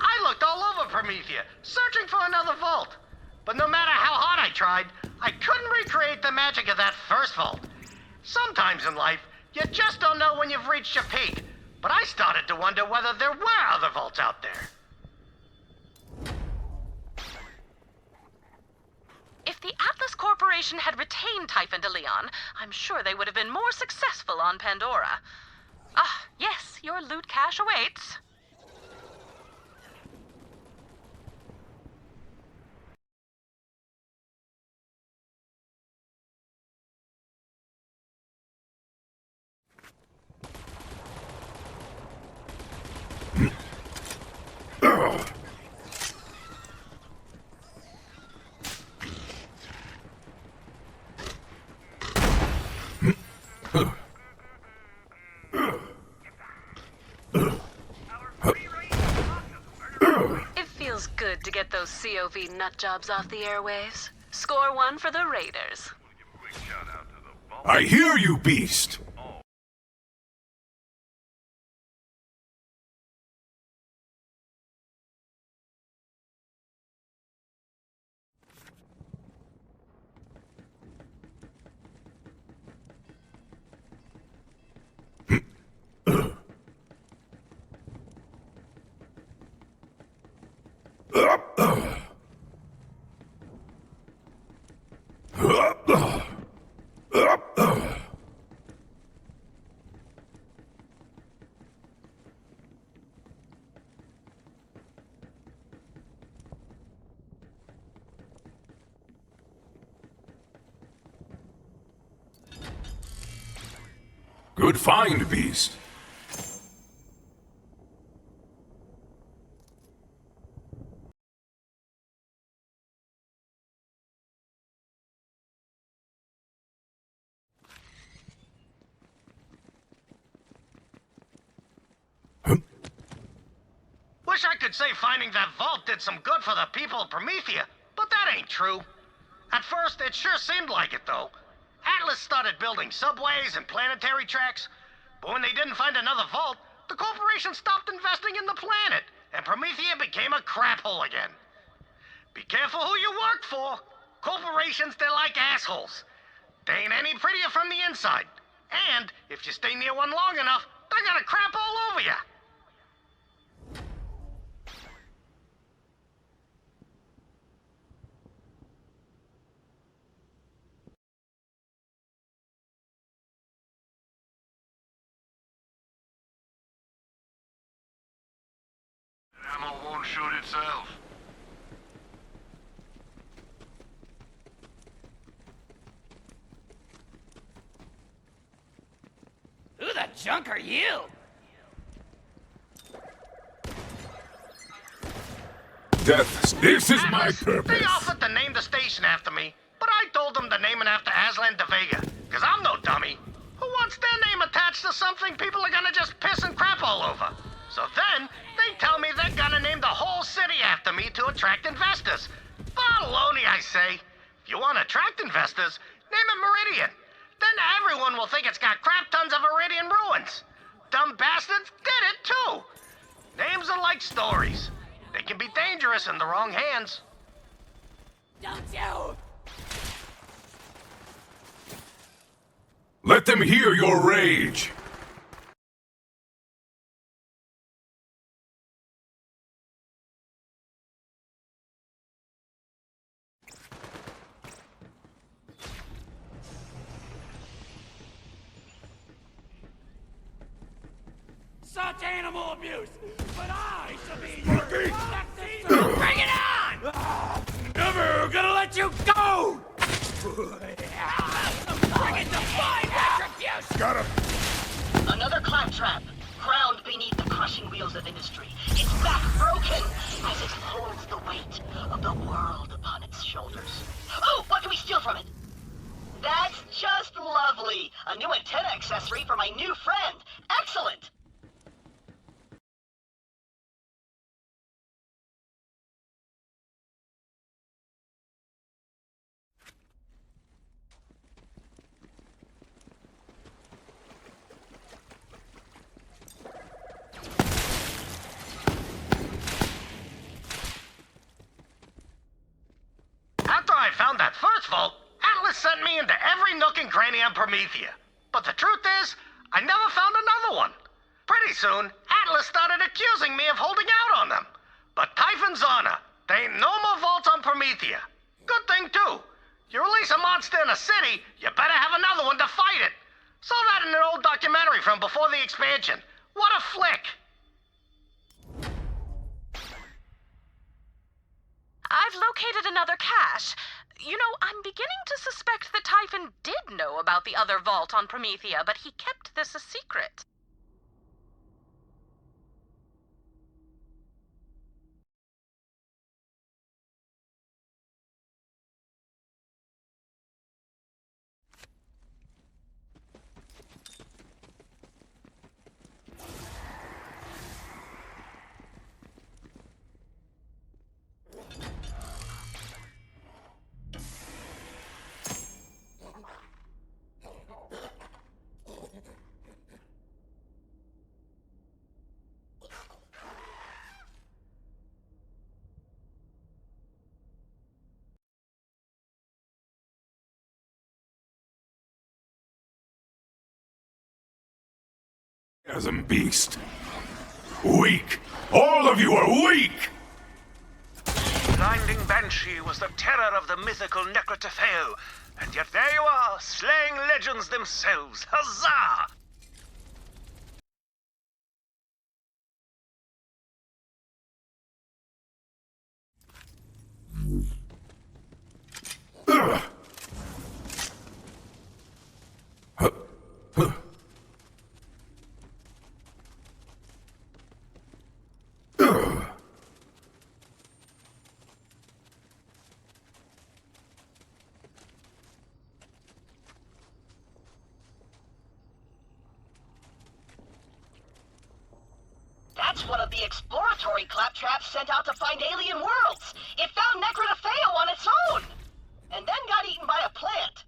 I looked all over Promethea, searching for another vault. But no matter how hard I tried, I couldn't recreate the magic of that first vault. Sometimes in life, you just don't know when you've reached your peak. But I started to wonder whether there were other vaults out there. If the Atlas Corporation had retained Typhon DeLeon, I'm sure they would have been more successful on Pandora. Ah, yes, your loot cache awaits. It feels good to get those COV nut jobs off the airwaves. Score one for the Raiders. I hear you, beast! Good find, beast. Wish I could say finding that vault did some good for the people of Promethea, but that ain't true. At first, it sure seemed like it, though. Atlas started building subways and planetary tracks, but when they didn't find another vault, the corporation stopped investing in the planet, and Promethea became a crap hole again. Be careful who you work for. Corporations, they're like assholes. They ain't any prettier from the inside. And if you stay near one long enough, they're gonna crap all over you. vault won't shoot itself. Who the junk are you? Death, this is my Atlas, purpose. They offered to name the station after me, but I told them to name it after Aslan de Vega, because I'm no dummy. Who wants their name attached to something people are gonna just piss and crap all over? So then, they tell me they're gonna name the whole city after me to attract investors. Baloney, I say. If you want to attract investors, name it Meridian. Then everyone will think it's got crap tons of Meridian ruins. Dumb bastards did it too. Names are like stories. They can be dangerous in the wrong hands. Don't you? Let them hear your rage. Such animal abuse! But I shall be your protective servant. Bring it on! Never gonna let you go! Bring it to fine retribution! Got him. Another claptrap, ground beneath the crushing wheels of industry. Its back broken as it holds the weight of the world upon its shoulders. Oh, what can we steal from it? That's just lovely. A new antenna accessory for my new friend. Excellent. After I found that first vault, Atlas sent me into every nook and cranny on Promethea. But the truth is, I never found another one. Pretty soon, Atlas started accusing me of holding out on them. But Typhon's honor, there ain't no more vaults on Promethea. Good thing, too. You release a monster in a city, you better have another one to fight it. Saw that in an old documentary from before the expansion. What a flick! I've located another cache. You know, I'm beginning to suspect that Typhon did know about the other vault on Promethea, but he kept this a secret. Chasm beast. Weak. All of you are weak. Blinding Banshee was the terror of the mythical Necrotafeo, and yet there you are, slaying legends themselves. Huzzah! Ugh. Huh. Huh. Ugh. That's one of the exploratory claptraps sent out to find alien worlds. It found Necrotafeo on its own, and then got eaten by a plant.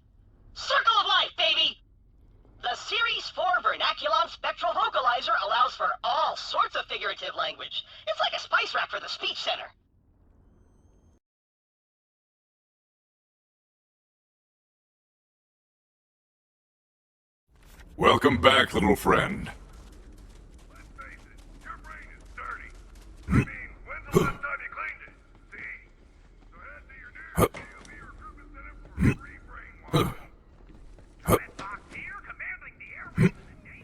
Circle of life, baby! The Series 4 Vernaculon Spectral Vocalizer allows for all sorts of figurative language. It's like a spice rack for the speech center. Welcome back, little friend. Let's face it, your brain is dirty. I mean, when's the last time you cleaned it? See? So head to your new CLB recruitment center for a free brainwash. Here commanding the airways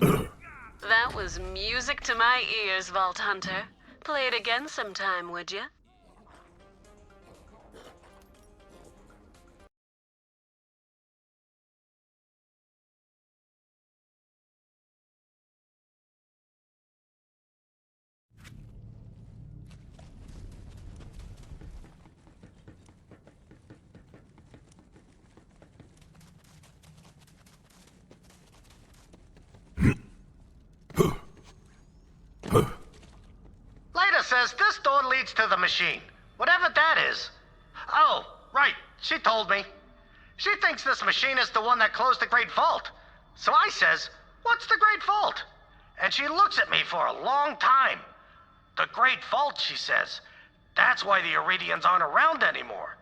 in the name of God. That was music to my ears, Vault Hunter. Play it again sometime, would you? Leda says this door leads to the machine, whatever that is. Oh, right, she told me. She thinks this machine is the one that closed the Great Vault. So I says, what's the Great Vault? And she looks at me for a long time. The Great Vault, she says. That's why the Iridians aren't around anymore.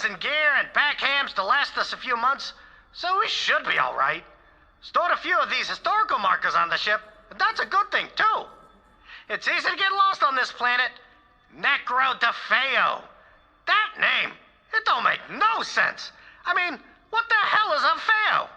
And gear and backhams to last us a few months, so we should be all right. Stored a few of these historical markers on the ship, and that's a good thing, too. It's easy to get lost on this planet. Necro DeFeo. That name, it don't make no sense. I mean, what the hell is a Feo?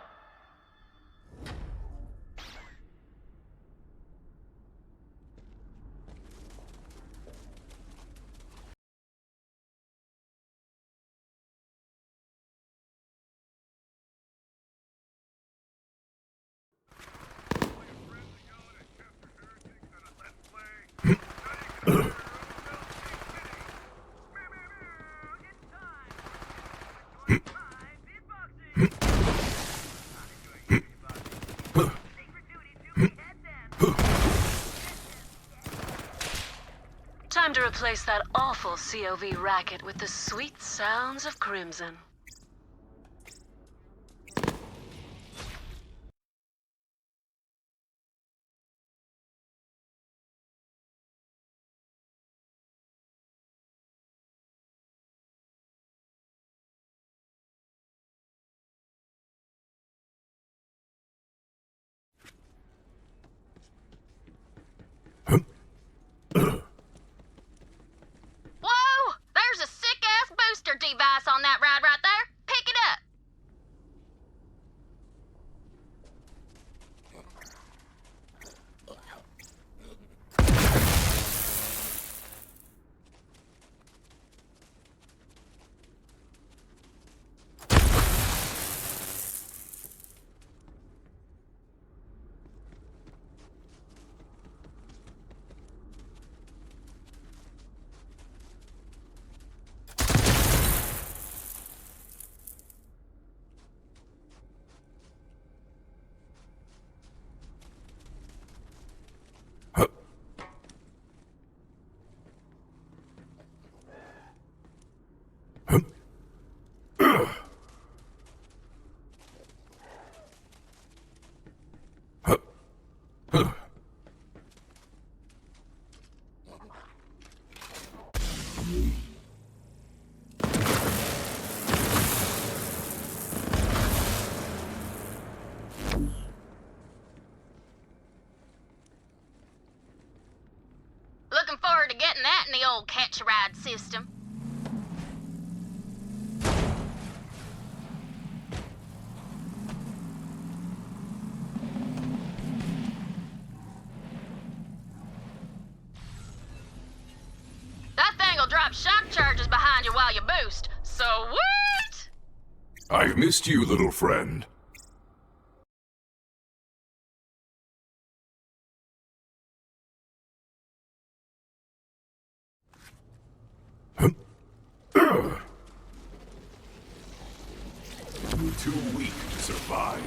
Time to replace that awful COV racket with the sweet sounds of Crimson. Device on that ride right there. Pick it up. Looking forward to getting that in the old catch-a-ride system. That thing'll drop shock charges behind you while you boost. So what? I've missed you, little friend. You're too weak to survive.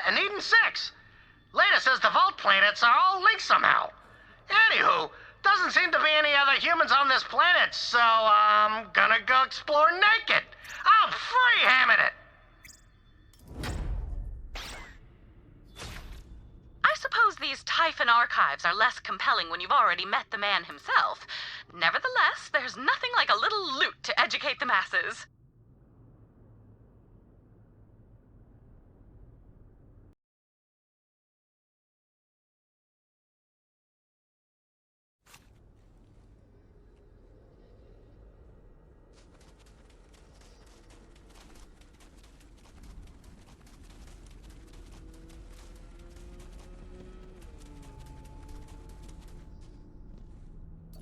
and needing 6. Leda says the vault planets are all linked somehow. Anywho, doesn't seem to be any other humans on this planet, so I'm gonna go explore naked. I'm free-hamming it. I suppose these Typhon archives are less compelling when you've already met the man himself. Nevertheless, there's nothing like a little loot to educate the masses.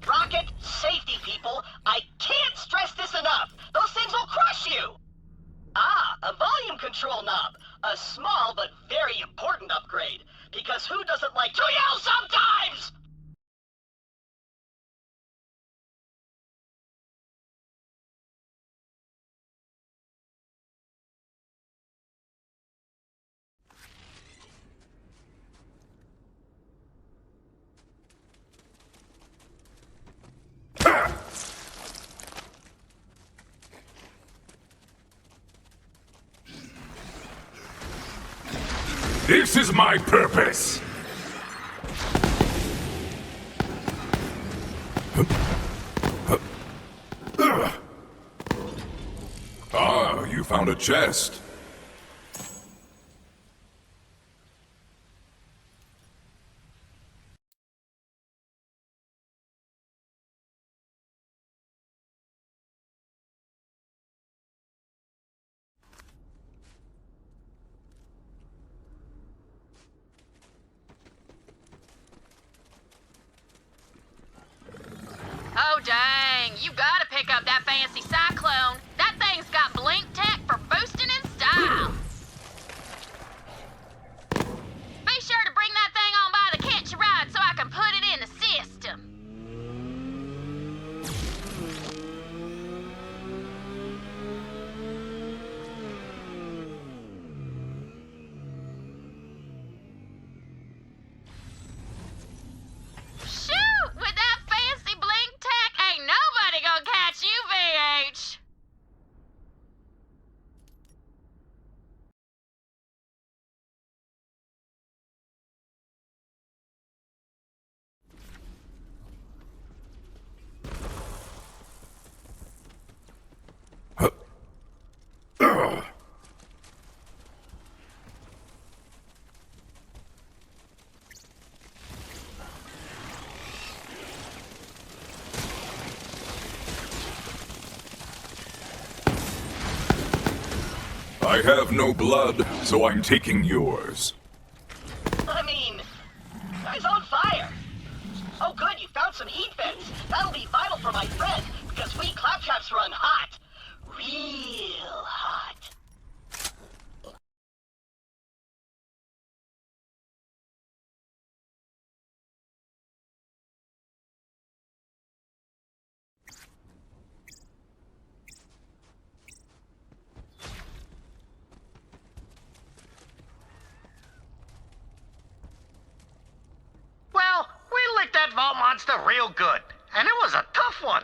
Rocket safety, people. I can't stress this enough. Those things will crush you. Ah, a volume control knob. A small but very important upgrade. Because who doesn't like to yell sometimes? This is my purpose! Ah, you found a chest. Oh, dang. You gotta pick up that fancy Cyclone. That thing's got blink tech for boosting in style. Be sure to bring that thing on by the catch a ride so I can put it in the system. Shoot! With that fancy blink tech, ain't nobody gonna catch you, VH! I have no blood, so I'm taking yours. I mean, guy's on fire. Oh good, you found some heat vents. That'll be vital for my friend, because we claptraps run hot. Real hot. Well, we licked that vault monster real good, and it was a tough one.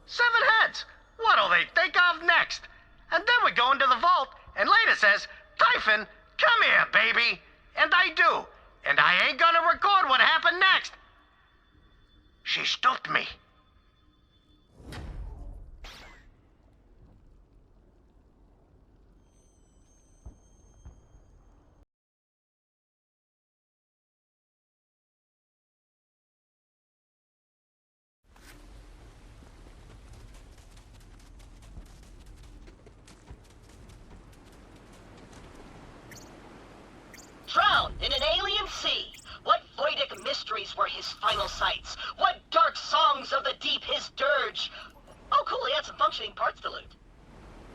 7 heads. What'll they think of next? And then we go into the vault, and Leda says, Typhon, come here, baby. And I do. And I ain't gonna record what happened next. She stooped me. Drowned in an alien sea. What voidic mysteries were his final sights? What dark songs of the deep his dirge? Oh cool, he had some functioning parts to loot.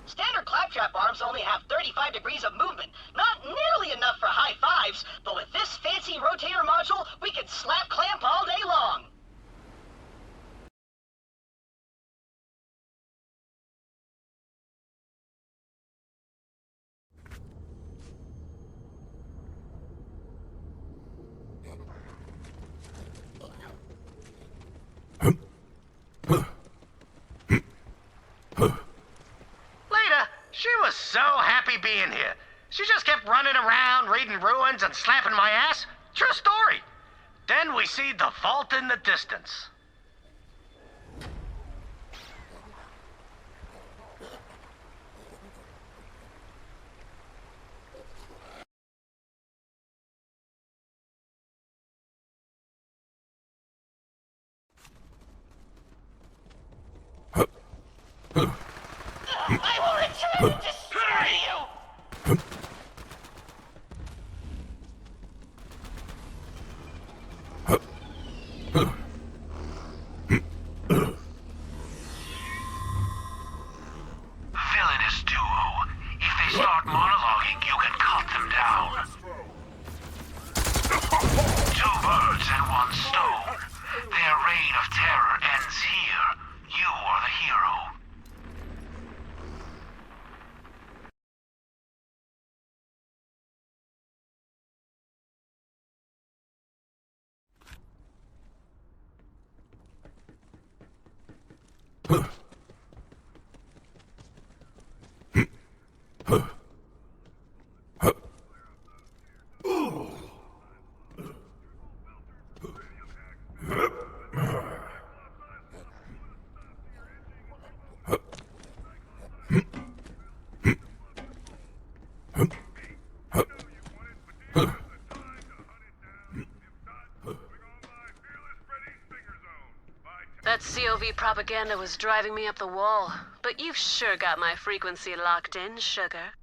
Standard claptrap arms only have 35 degrees of movement. Not nearly enough for high fives, but with this fancy rotator module, we can slap clamp all day long. me being here. She just kept running around, reading ruins and slapping my ass. True story. Then we see the vault in the distance. I will return and destroy you! Villainous duo. If they start monologuing, you can cut them down. Two birds and one stone. Their reign of terror ends here. You are the hero. That COV propaganda was driving me up the wall, but you've sure got my frequency locked in, sugar.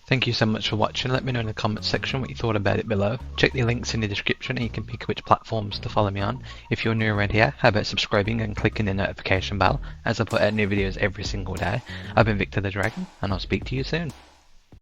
Thank you so much for watching. Let me know in the comments section what you thought about it below. Check the links in the description and you can pick which platforms to follow me on. If you're new around here, how about subscribing and clicking the notification bell as I put out new videos every single day. I've been Victor the Dragon, and I'll speak to you soon.